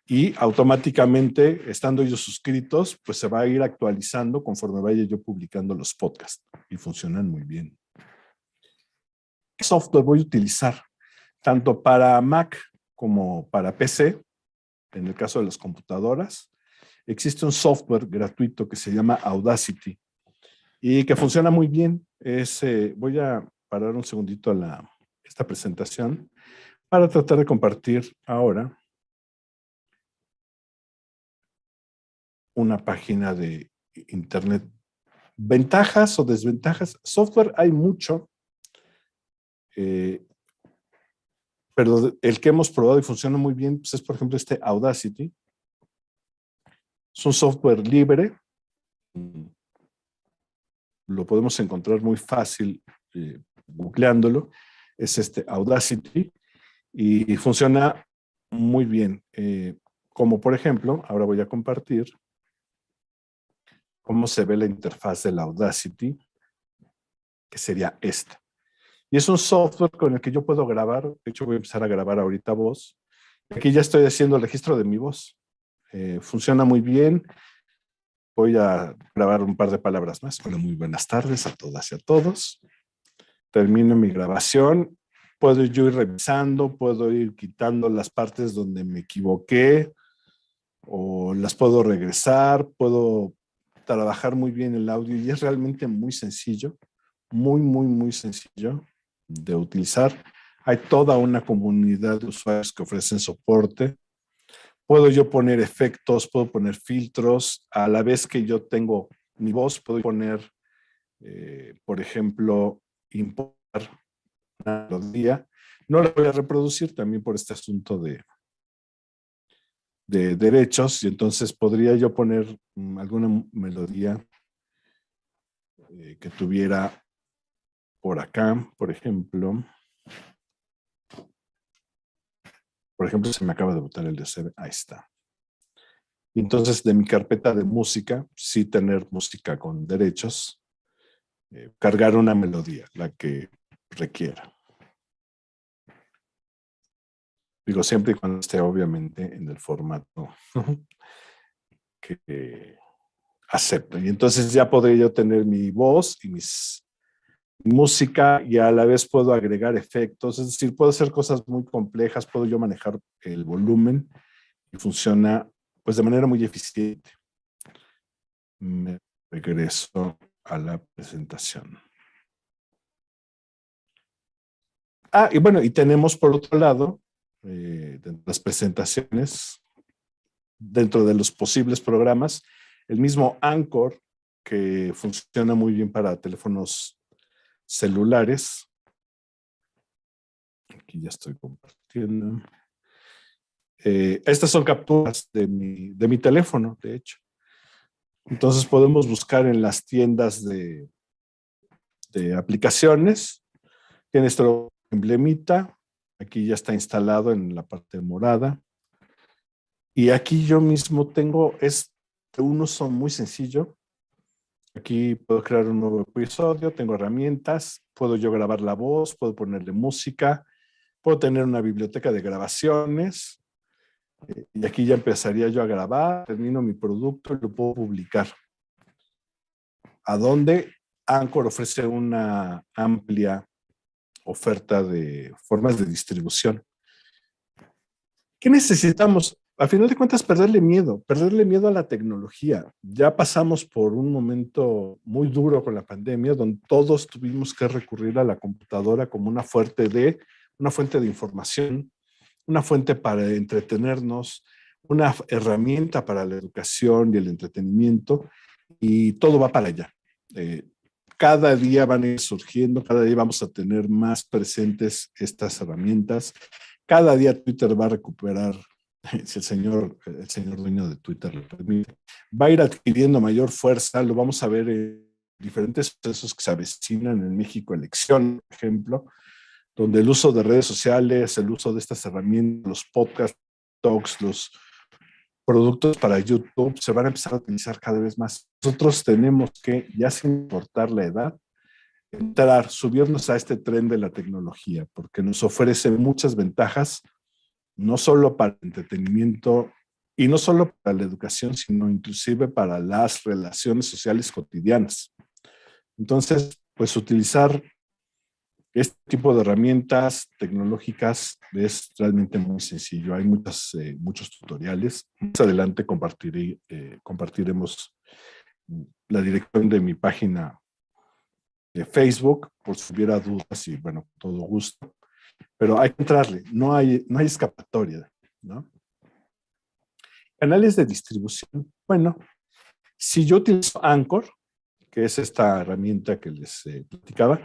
y automáticamente, estando ellos suscritos, pues se va a ir actualizando conforme vaya yo publicando los podcasts y funcionan muy bien. ¿Qué software voy a utilizar? Tanto para Mac como para PC, en el caso de las computadoras, existe un software gratuito que se llama Audacity y que funciona muy bien. Voy a parar un segundito esta presentación para tratar de compartir ahora una página de internet. Ventajas o desventajas. Software hay mucho, pero el que hemos probado y funciona muy bien pues es, por ejemplo, este Audacity. Es un software libre. Lo podemos encontrar muy fácil googleándolo. Es este Audacity y funciona muy bien. Como por ejemplo, ahora voy a compartir cómo se ve la interfaz de la Audacity, que sería esta. Y es un software con el que yo puedo grabar. De hecho, voy a empezar a grabar ahorita voz. Aquí ya estoy haciendo el registro de mi voz. Funciona muy bien. Voy a grabar un par de palabras más. Hola, muy buenas tardes a todas y a todos. Termino mi grabación. Puedo yo ir revisando, puedo ir quitando las partes donde me equivoqué o las puedo regresar, puedo trabajar muy bien el audio y es realmente muy sencillo, muy sencillo de utilizar. Hay toda una comunidad de usuarios que ofrecen soporte. Puedo yo poner efectos, puedo poner filtros. A la vez que yo tengo mi voz, puedo poner, por ejemplo, importar una melodía. No la voy a reproducir también por este asunto de derechos, y entonces podría yo poner alguna melodía que tuviera por acá, por ejemplo. Por ejemplo, se me acaba de botar el USB. Ahí está. Entonces, de mi carpeta de música, sí tener música con derechos, cargar una melodía, la que requiera. Digo, siempre y cuando esté obviamente en el formato que acepto. Y entonces ya podré yo tener mi voz y mi música y a la vez puedo agregar efectos. Es decir, puedo hacer cosas muy complejas, puedo yo manejar el volumen y funciona pues de manera muy eficiente. Me regreso a la presentación. Y bueno, y tenemos por otro lado, de las presentaciones, dentro de los posibles programas, el mismo Anchor, que funciona muy bien para teléfonos celulares. Aquí ya estoy compartiendo. Estas son capturas de mi teléfono, de hecho. Entonces podemos buscar en las tiendas de aplicaciones. Tiene nuestro emblemita. Aquí ya está instalado en la parte morada. Y aquí yo mismo tengo un uso muy sencillo. Aquí puedo crear un nuevo episodio, tengo herramientas, puedo yo grabar la voz, puedo ponerle música, puedo tener una biblioteca de grabaciones. Y aquí ya empezaría yo a grabar, termino mi producto y lo puedo publicar. ¿A dónde? Anchor ofrece una amplia oferta de formas de distribución. ¿Qué necesitamos? A final de cuentas, perderle miedo a la tecnología. Ya pasamos por un momento muy duro con la pandemia, donde todos tuvimos que recurrir a la computadora como una fuente de información, una fuente para entretenernos, una herramienta para la educación y el entretenimiento, y todo va para allá. Cada día van a ir surgiendo, cada día vamos a tener más presentes estas herramientas. Cada día Twitter va a recuperar, si el señor dueño de Twitter lo permite, va a ir adquiriendo mayor fuerza. Lo vamos a ver en diferentes procesos que se avecinan en México, elección, por ejemplo, donde el uso de redes sociales, el uso de estas herramientas, los podcasts, talks, los productos para YouTube se van a empezar a utilizar cada vez más. Nosotros tenemos que, ya sin importar la edad, subirnos a este tren de la tecnología, porque nos ofrece muchas ventajas, no solo para el entretenimiento y no solo para la educación, sino inclusive para las relaciones sociales cotidianas. Entonces, pues utilizar este tipo de herramientas tecnológicas es realmente muy sencillo. Hay muchos tutoriales. Más adelante compartiremos la dirección de mi página de Facebook, por si hubiera dudas, y bueno, con todo gusto. Pero hay que entrarle, no hay escapatoria, ¿no? Canales de distribución. Bueno, si yo utilizo Anchor, que es esta herramienta que les platicaba,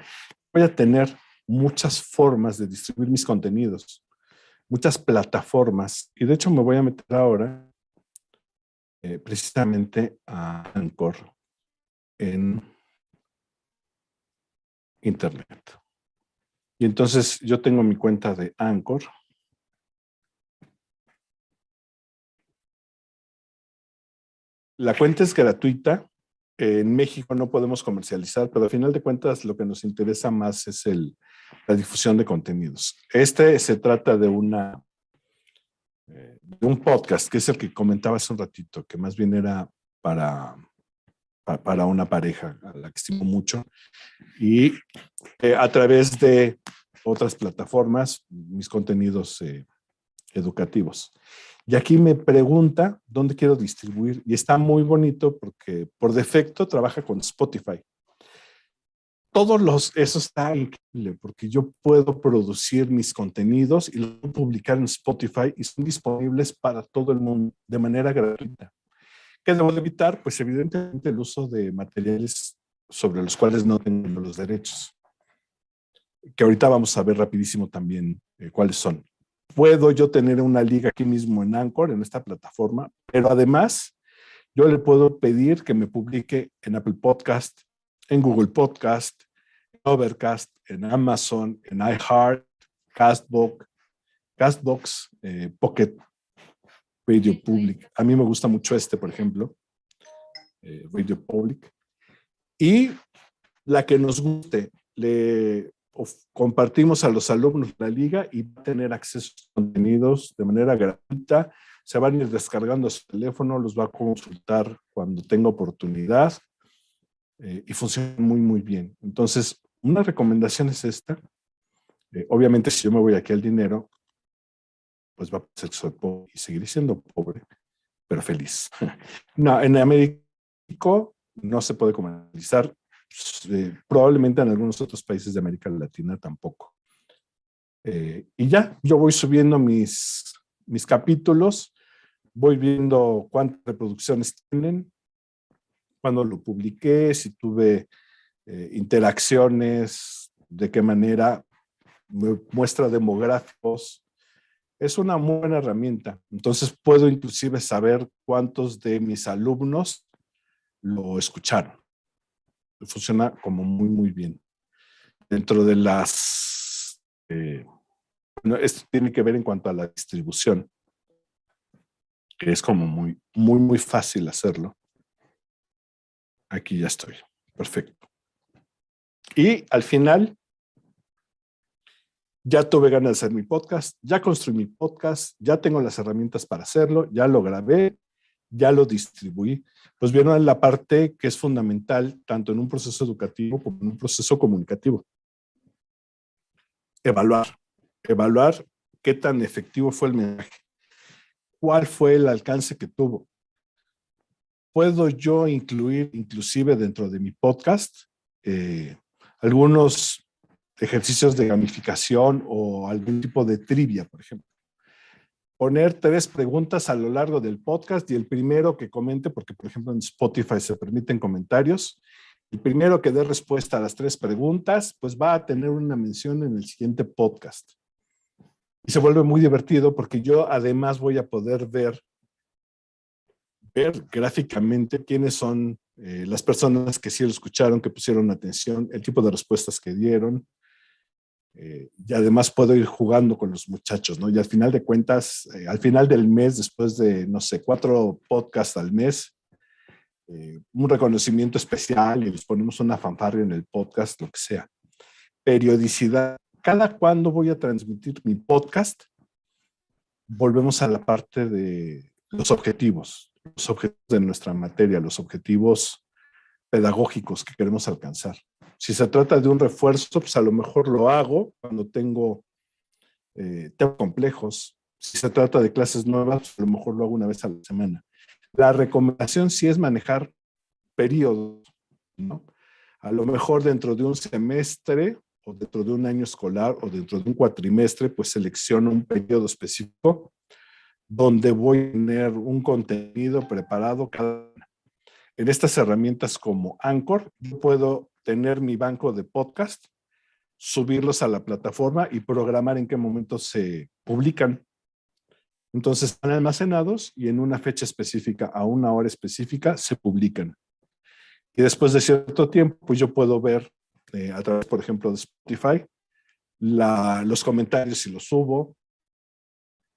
voy a tener muchas formas de distribuir mis contenidos, muchas plataformas, y de hecho me voy a meter ahora precisamente a Anchor en Internet. Y entonces yo tengo mi cuenta de Anchor. La cuenta es gratuita. En México no podemos comercializar, pero al final de cuentas lo que nos interesa más es el la difusión de contenidos. Este se trata de un podcast, que es el que comentaba hace un ratito, que más bien era para una pareja a la que estimo mucho, y a través de otras plataformas, mis contenidos educativos. Y aquí me pregunta dónde quiero distribuir, y está muy bonito porque por defecto trabaja con Spotify. Eso está increíble porque yo puedo producir mis contenidos y los puedo publicar en Spotify y son disponibles para todo el mundo de manera gratuita. ¿Qué debo de evitar? Pues evidentemente el uso de materiales sobre los cuales no tengo los derechos, que ahorita vamos a ver rapidísimo también cuáles son. Puedo yo tener una liga aquí mismo en Anchor, en esta plataforma, pero además yo le puedo pedir que me publique en Apple Podcast, en Google Podcast, en Overcast, en Amazon, en iHeart, Castbox, Pocket Radio Public. A mí me gusta mucho por ejemplo, Radio Public. Y la que nos guste, compartimos a los alumnos la liga y va a tener acceso a contenidos de manera gratuita. Se van a ir descargando a su teléfono, los va a consultar cuando tenga oportunidad y funciona muy, muy bien. Entonces, una recomendación es esta. Obviamente, si yo me voy aquí al dinero, pues va a ser que soy pobre y seguiré siendo pobre, pero feliz. No, en México no se puede comercializar. Probablemente en algunos otros países de América Latina tampoco. Y ya, yo voy subiendo mis capítulos, voy viendo cuántas reproducciones tienen, cuándo lo publiqué, si tuve interacciones, de qué manera, muestra demográficos. Es una muy buena herramienta. Entonces puedo inclusive saber cuántos de mis alumnos lo escucharon. Funciona como muy, muy bien. Dentro de esto tiene que ver en cuanto a la distribución, que es como muy, muy, muy fácil hacerlo. Aquí ya estoy. Perfecto. Y al final, ya tuve ganas de hacer mi podcast, ya construí mi podcast, ya tengo las herramientas para hacerlo, ya lo grabé, ya lo distribuí. Pues vieron la parte que es fundamental tanto en un proceso educativo como en un proceso comunicativo. Evaluar qué tan efectivo fue el mensaje, cuál fue el alcance que tuvo. ¿Puedo yo incluir inclusive dentro de mi podcast algunos ejercicios de gamificación o algún tipo de trivia, por ejemplo? Poner 3 preguntas a lo largo del podcast y el primero que comente, porque por ejemplo en Spotify se permiten comentarios, el primero que dé respuesta a las 3 preguntas, pues va a tener una mención en el siguiente podcast. Y se vuelve muy divertido porque yo además voy a poder ver gráficamente quiénes son las personas que sí lo escucharon, que pusieron atención, el tipo de respuestas que dieron. Y además puedo ir jugando con los muchachos, ¿no? Y al final de cuentas, al final del mes, después de, no sé, 4 podcasts al mes, un reconocimiento especial y les ponemos una fanfarria en el podcast, lo que sea. Periodicidad. ¿Cada cuándo voy a transmitir mi podcast? Volvemos a la parte de los objetivos de nuestra materia, los objetivos pedagógicos que queremos alcanzar. Si se trata de un refuerzo, pues a lo mejor lo hago cuando tengo complejos. Si se trata de clases nuevas, pues a lo mejor lo hago una vez a la semana. La recomendación sí es manejar periodos, ¿no? A lo mejor dentro de un semestre o dentro de un año escolar o dentro de un cuatrimestre, pues selecciono un periodo específico donde voy a tener un contenido preparado cada una. En estas herramientas como Anchor, yo puedo tener mi banco de podcast, subirlos a la plataforma y programar en qué momento se publican. Entonces están almacenados y en una fecha específica, a una hora específica, se publican. Y después de cierto tiempo, pues yo puedo ver a través, por ejemplo, de Spotify, los comentarios si los subo,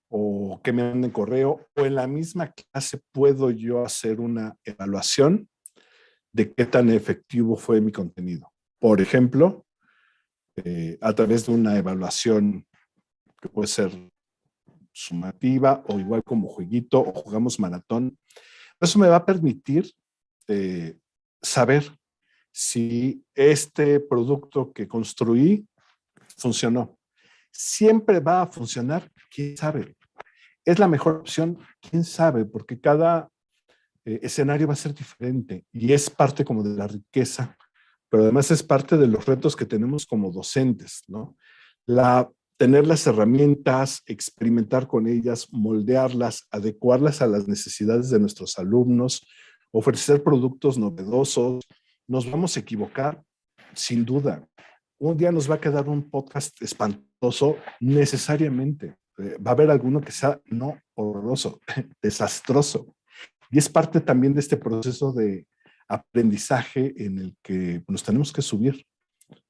o que me manden correo, o en la misma clase puedo yo hacer una evaluación de qué tan efectivo fue mi contenido. Por ejemplo, a través de una evaluación que puede ser sumativa o igual como jueguito o jugamos maratón. Eso me va a permitir saber si este producto que construí funcionó. ¿Siempre va a funcionar? ¿Quién sabe? ¿Es la mejor opción? ¿Quién sabe? Porque cada escenario va a ser diferente y es parte como de la riqueza, pero además es parte de los retos que tenemos como docentes, ¿no? Tener las herramientas, experimentar con ellas, moldearlas, adecuarlas a las necesidades de nuestros alumnos, ofrecer productos novedosos. Nos vamos a equivocar, sin duda. Un día nos va a quedar un podcast espantoso, necesariamente. Va a haber alguno que sea no horroroso, desastroso. Y es parte también de este proceso de aprendizaje en el que nos tenemos que subir,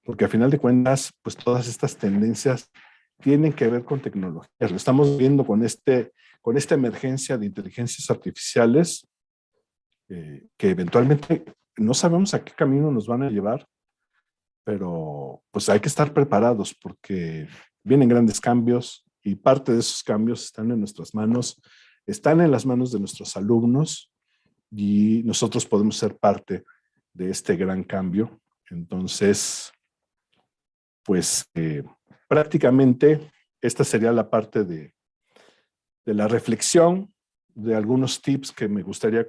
porque a final de cuentas, pues todas estas tendencias tienen que ver con tecnología. Lo estamos viendo con esta emergencia de inteligencias artificiales que eventualmente no sabemos a qué camino nos van a llevar, pero pues hay que estar preparados porque vienen grandes cambios y parte de esos cambios están en nuestras manos, están en las manos de nuestros alumnos y nosotros podemos ser parte de este gran cambio. Entonces, pues prácticamente esta sería la parte de la reflexión, de algunos tips que me gustaría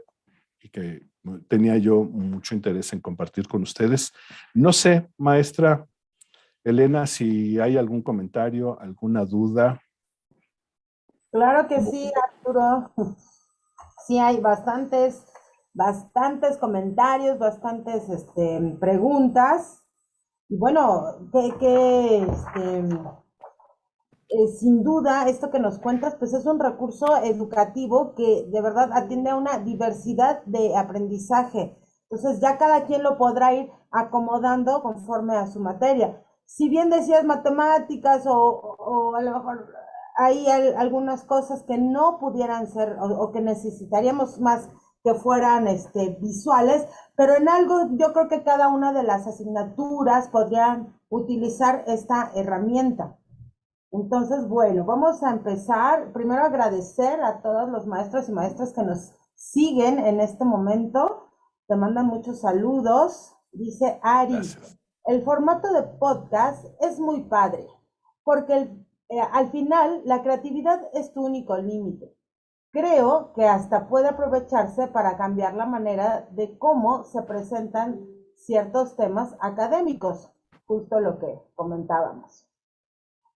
y que tenía yo mucho interés en compartir con ustedes. No sé, maestra Elena, si hay algún comentario, alguna duda. Claro que sí, Arturo. Sí, hay bastantes comentarios, bastantes preguntas. Y bueno, sin duda, esto que nos cuentas, pues es un recurso educativo que de verdad atiende a una diversidad de aprendizaje. Entonces ya cada quien lo podrá ir acomodando conforme a su materia. Si bien decías matemáticas o a lo mejor hay algunas cosas que no pudieran ser o que necesitaríamos más que fueran visuales, pero en algo yo creo que cada una de las asignaturas podrían utilizar esta herramienta. Entonces, bueno, vamos a empezar. Primero agradecer a todos los maestros y maestras que nos siguen en este momento. Te mandan muchos saludos. Dice Ari, Gracias. el formato de podcast es muy padre, porque al final la creatividad es tu único límite. Creo que hasta puede aprovecharse para cambiar la manera de cómo se presentan ciertos temas académicos, justo lo que comentábamos.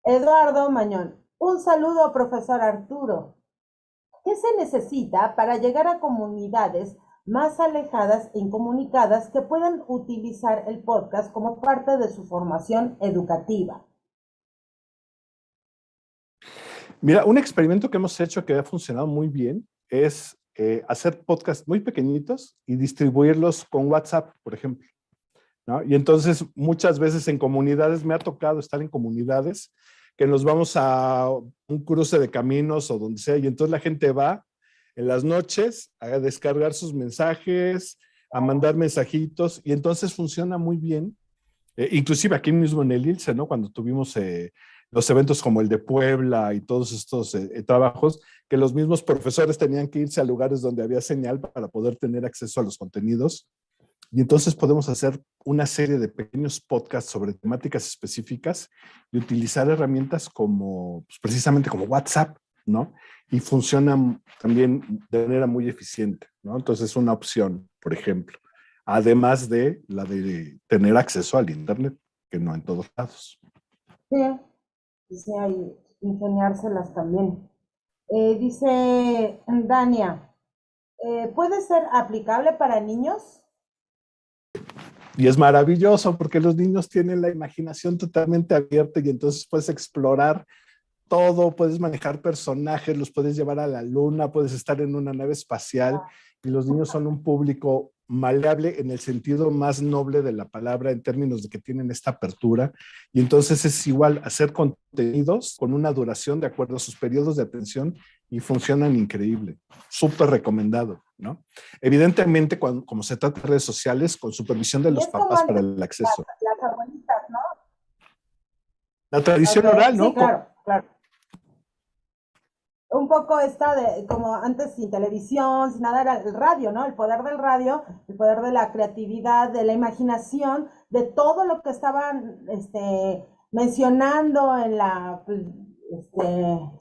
Eduardo Mañón, un saludo, profesor Arturo. ¿Qué se necesita para llegar a comunidades más alejadas e incomunicadas que puedan utilizar el podcast como parte de su formación educativa? Mira, un experimento que hemos hecho que ha funcionado muy bien es hacer podcasts muy pequeñitos y distribuirlos con WhatsApp, por ejemplo, ¿no? Y entonces muchas veces en comunidades, me ha tocado estar en comunidades que nos vamos a un cruce de caminos o donde sea, y entonces la gente va en las noches a descargar sus mensajes, a mandar mensajitos, y entonces funciona muy bien. Inclusive aquí mismo en el ILSE, ¿no? Cuando tuvimos los eventos como el de Puebla y todos estos trabajos, que los mismos profesores tenían que irse a lugares donde había señal para poder tener acceso a los contenidos. Y entonces podemos hacer una serie de pequeños podcasts sobre temáticas específicas y utilizar herramientas como, pues precisamente como WhatsApp, ¿no? Y funcionan también de manera muy eficiente, ¿no? Entonces es una opción, por ejemplo, además de la de tener acceso al Internet, que no en todos lados. Sí, hay ingeniárselas también. Dice Dania, ¿puede ser aplicable para niños? Y es maravilloso porque los niños tienen la imaginación totalmente abierta y entonces puedes explorar todo, puedes manejar personajes, los puedes llevar a la luna, puedes estar en una nave espacial y los niños son un público maleable en el sentido más noble de la palabra en términos de que tienen esta apertura y entonces es igual hacer contenidos con una duración de acuerdo a sus periodos de atención y funcionan increíble, súper recomendado, ¿no? Evidentemente, como se trata de redes sociales, con supervisión de Y los es como papás para antes el acceso. las abuelitas, ¿no? La tradición Ok, oral, sí, ¿no? claro, claro. Un poco esta de, como antes sin televisión, sin nada, era el radio, ¿no? El poder del radio, el poder de la creatividad, de la imaginación, de todo lo que estaban mencionando en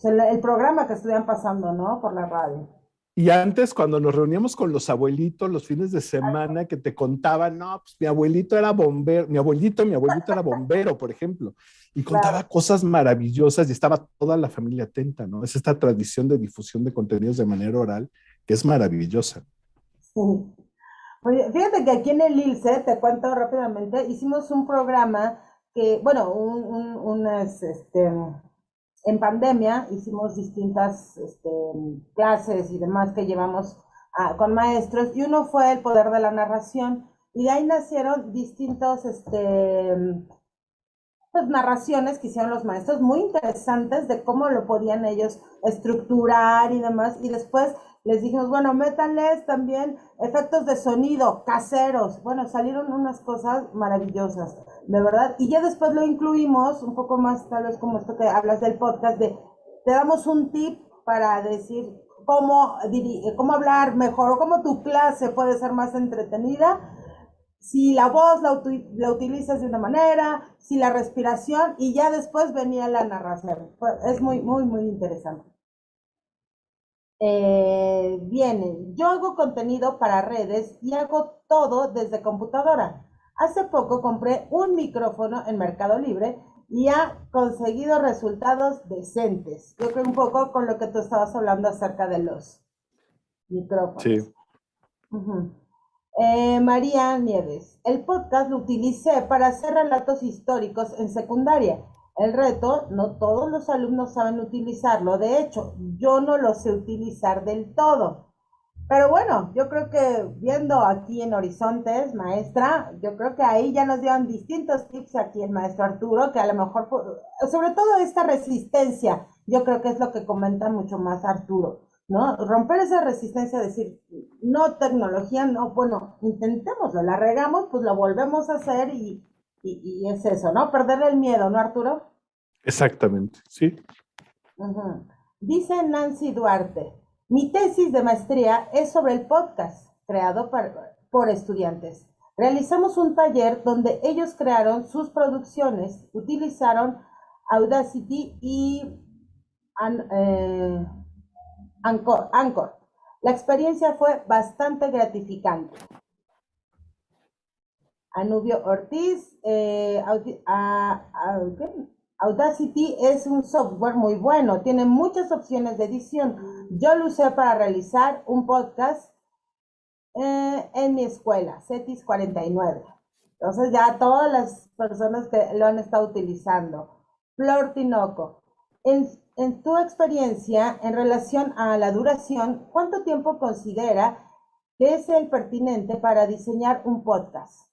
el programa que estuvieran pasando, ¿no? Por la radio. Y antes, cuando nos reuníamos con los abuelitos los fines de semana, que te contaban, no, pues mi abuelito era bombero, mi abuelito era bombero, por ejemplo, y contaba Claro. cosas maravillosas y estaba toda la familia atenta, ¿no? Es esta tradición de difusión de contenidos de manera oral que es maravillosa. Sí. Oye, fíjate que aquí en el ILSE, te cuento rápidamente, hicimos un programa que, bueno, en pandemia hicimos distintas clases y demás que llevamos con maestros, y uno fue el poder de la narración, y de ahí nacieron distintos pues, narraciones que hicieron los maestros muy interesantes de cómo lo podían ellos estructurar y demás. Y después les dijimos, bueno, métanles también efectos de sonido caseros. Bueno, salieron unas cosas maravillosas, de verdad. Y ya después lo incluimos un poco más, tal vez como esto que hablas del podcast, de te damos un tip para decir cómo hablar mejor o cómo tu clase puede ser más entretenida si la voz la utilizas de una manera, si la respiración, y ya después venía la narración. Es muy, muy, muy interesante. Viene, yo hago contenido para redes y hago todo desde computadora. Hace poco compré un micrófono en Mercado Libre y ha conseguido resultados decentes. Yo creo un poco con lo que tú estabas hablando acerca de los micrófonos. Sí. Uh-huh. María Nieves, el podcast lo utilicé para hacer relatos históricos en secundaria. El reto, no todos los alumnos saben utilizarlo. De hecho, yo no lo sé utilizar del todo. Pero bueno, yo creo que viendo aquí en Horizontes, maestra, yo creo que ahí ya nos dieron distintos tips aquí el maestro Arturo, que a lo mejor, sobre todo esta resistencia, yo creo que es lo que comenta mucho más Arturo, ¿no? Romper esa resistencia, decir, no tecnología, no, bueno, intentémoslo, la regamos, pues lo volvemos a hacer y es eso, ¿no? Perderle el miedo, ¿no, Arturo? Exactamente, sí. Ujú. Dice Nancy Duarte, mi tesis de maestría es sobre el podcast creado por estudiantes. Realizamos un taller donde ellos crearon sus producciones, utilizaron Audacity y Anchor. La experiencia fue bastante gratificante. Anubio Ortiz, Audacity es un software muy bueno, tiene muchas opciones de edición. Yo lo usé para realizar un podcast en mi escuela, CETIS 49. Entonces ya todas las personas que lo han estado utilizando. Flor Tinoco, en tu experiencia en relación a la duración, ¿cuánto tiempo considera que es el pertinente para diseñar un podcast?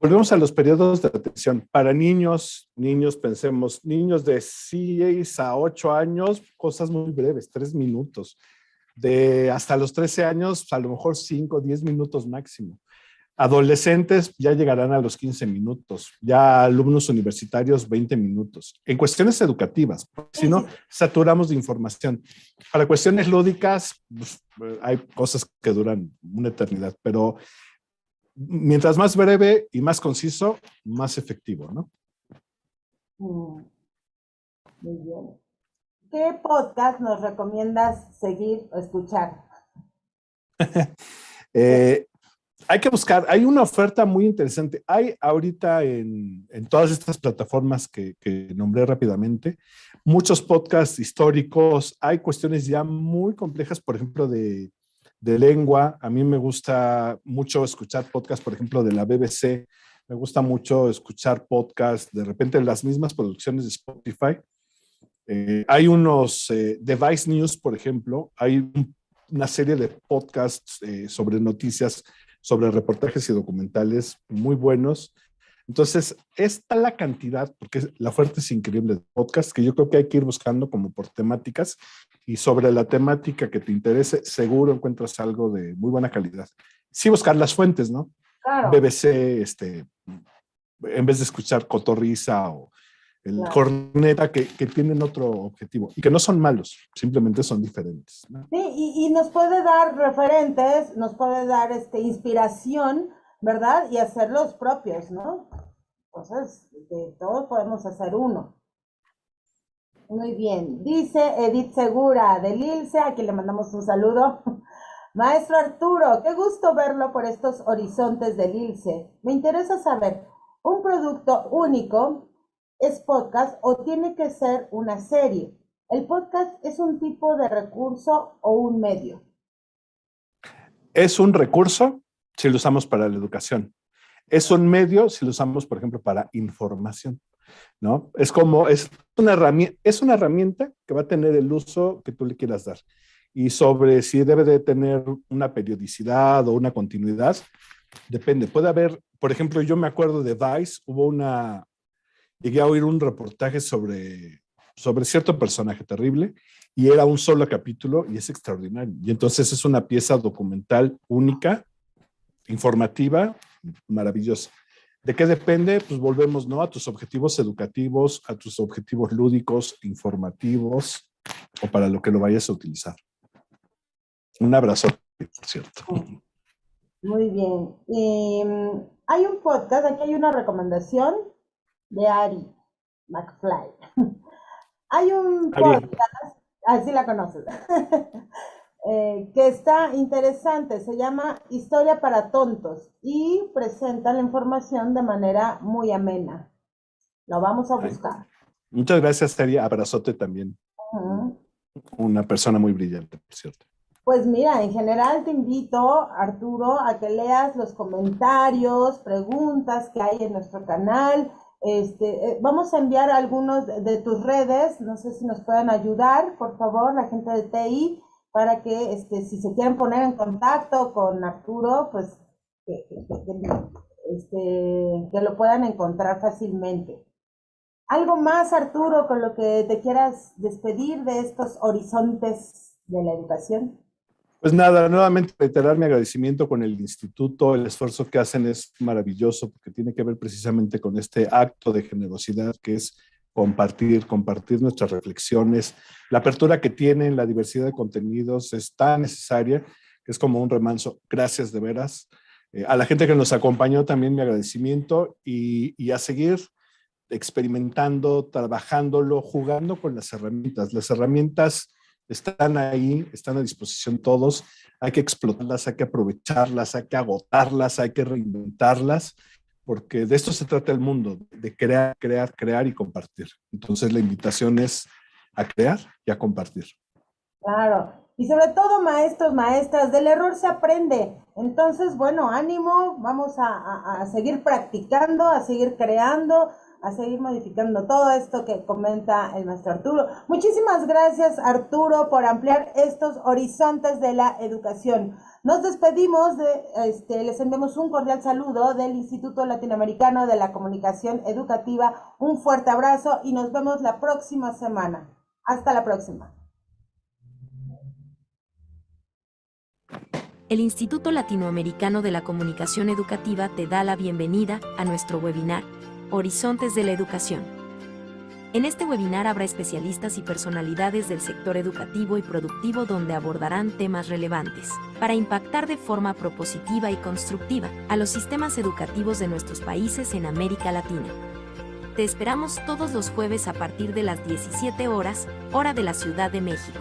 Volvemos a los periodos de atención. Para pensemos, niños de 6 a 8 años, cosas muy breves, 3 minutos. De hasta los 13 años, a lo mejor 5 o 10 minutos máximo. Adolescentes ya llegarán a los 15 minutos, ya alumnos universitarios 20 minutos. En cuestiones educativas, si Sí, no, sí. saturamos de información. Para cuestiones lúdicas, pues, hay cosas que duran una eternidad, pero mientras más breve y más conciso, más efectivo, ¿no? Muy bien. ¿Qué podcast nos recomiendas seguir o escuchar? Eh, Hay que buscar, hay una oferta muy interesante. Hay ahorita en todas estas plataformas que nombré rápidamente, muchos podcasts históricos, hay cuestiones ya muy complejas, por ejemplo, de lengua. A mí me gusta mucho escuchar podcasts, por ejemplo, de la BBC. Me gusta mucho escuchar podcasts, de repente las mismas producciones de Spotify. Hay unos, Device News, por ejemplo, una serie de podcasts sobre noticias, sobre reportajes y documentales muy buenos. Entonces, esta la cantidad, porque la oferta es increíble de podcasts, que yo creo que hay que ir buscando como por temáticas, y sobre la temática que te interese, seguro encuentras algo de muy buena calidad. Sí buscar las fuentes, ¿no? Claro. BBC, en vez de escuchar cotorriza o el Claro. corneta que tienen otro objetivo y que no son malos, simplemente son diferentes, ¿no? Sí, y nos puede dar referentes, nos puede dar inspiración, ¿verdad? Y hacer los propios, ¿no? Entonces, de todos podemos hacer uno. Muy bien. Dice Edith Segura del ILSE, a quien le mandamos un saludo. Maestro Arturo, qué gusto verlo por estos horizontes del ILSE. Me interesa saber, ¿un producto único es podcast o tiene que ser una serie? ¿El podcast es un tipo de recurso o un medio? Es un recurso si lo usamos para la educación. Es un medio si lo usamos, por ejemplo, para información, ¿no? Es una herramienta que va a tener el uso que tú le quieras dar. Y sobre si debe de tener una periodicidad o una continuidad, depende. Puede haber, por ejemplo, yo me acuerdo de Vice, llegué a oír un reportaje sobre cierto personaje terrible y era un solo capítulo y es extraordinario. Y entonces es una pieza documental única, informativa, maravillosa. ¿De qué depende? Pues volvemos, ¿no? A tus objetivos educativos, a tus objetivos lúdicos, informativos o para lo que lo vayas a utilizar. Un abrazo, por cierto. Muy bien. Hay un podcast, aquí hay una recomendación de Ari McFly. Hay un podcast, así la conoces, que está interesante, se llama Historia para Tontos y presenta la información de manera muy amena. Lo vamos a buscar. Muchas gracias, Seria. Abrazote también. Una persona muy brillante, por cierto. Pues mira, en general te invito, Arturo, a que leas los comentarios, preguntas que hay en nuestro canal. Vamos a enviar algunos de tus redes, no sé si nos pueden ayudar, por favor, la gente de TI, para que si se quieren poner en contacto con Arturo, pues que lo puedan encontrar fácilmente. ¿Algo más, Arturo, con lo que te quieras despedir de estos horizontes de la educación? Pues nada, nuevamente reiterar mi agradecimiento con el instituto. El esfuerzo que hacen es maravilloso porque tiene que ver precisamente con este acto de generosidad que es compartir nuestras reflexiones. La apertura que tienen, la diversidad de contenidos es tan necesaria que es como un remanso. Gracias de veras. A la gente que nos acompañó también mi agradecimiento y a seguir experimentando, trabajándolo, jugando con las herramientas. Las herramientas están ahí, están a disposición todos. Hay que explotarlas, hay que aprovecharlas, hay que agotarlas, hay que reinventarlas, porque de esto se trata el mundo, de crear y compartir. Entonces la invitación es a crear y a compartir. Claro, y sobre todo maestros, maestras, del error se aprende. Entonces, bueno, ánimo, vamos a seguir practicando, a seguir creando, a seguir modificando todo esto que comenta el maestro Arturo. Muchísimas gracias, Arturo, por ampliar estos horizontes de la educación. Nos despedimos, les enviamos un cordial saludo del Instituto Latinoamericano de la Comunicación Educativa. Un fuerte abrazo y nos vemos la próxima semana. Hasta la próxima. El Instituto Latinoamericano de la Comunicación Educativa te da la bienvenida a nuestro webinar Horizontes de la Educación. En este webinar habrá especialistas y personalidades del sector educativo y productivo donde abordarán temas relevantes para impactar de forma propositiva y constructiva a los sistemas educativos de nuestros países en América Latina. Te esperamos todos los jueves a partir de las 17 horas, hora de la Ciudad de México.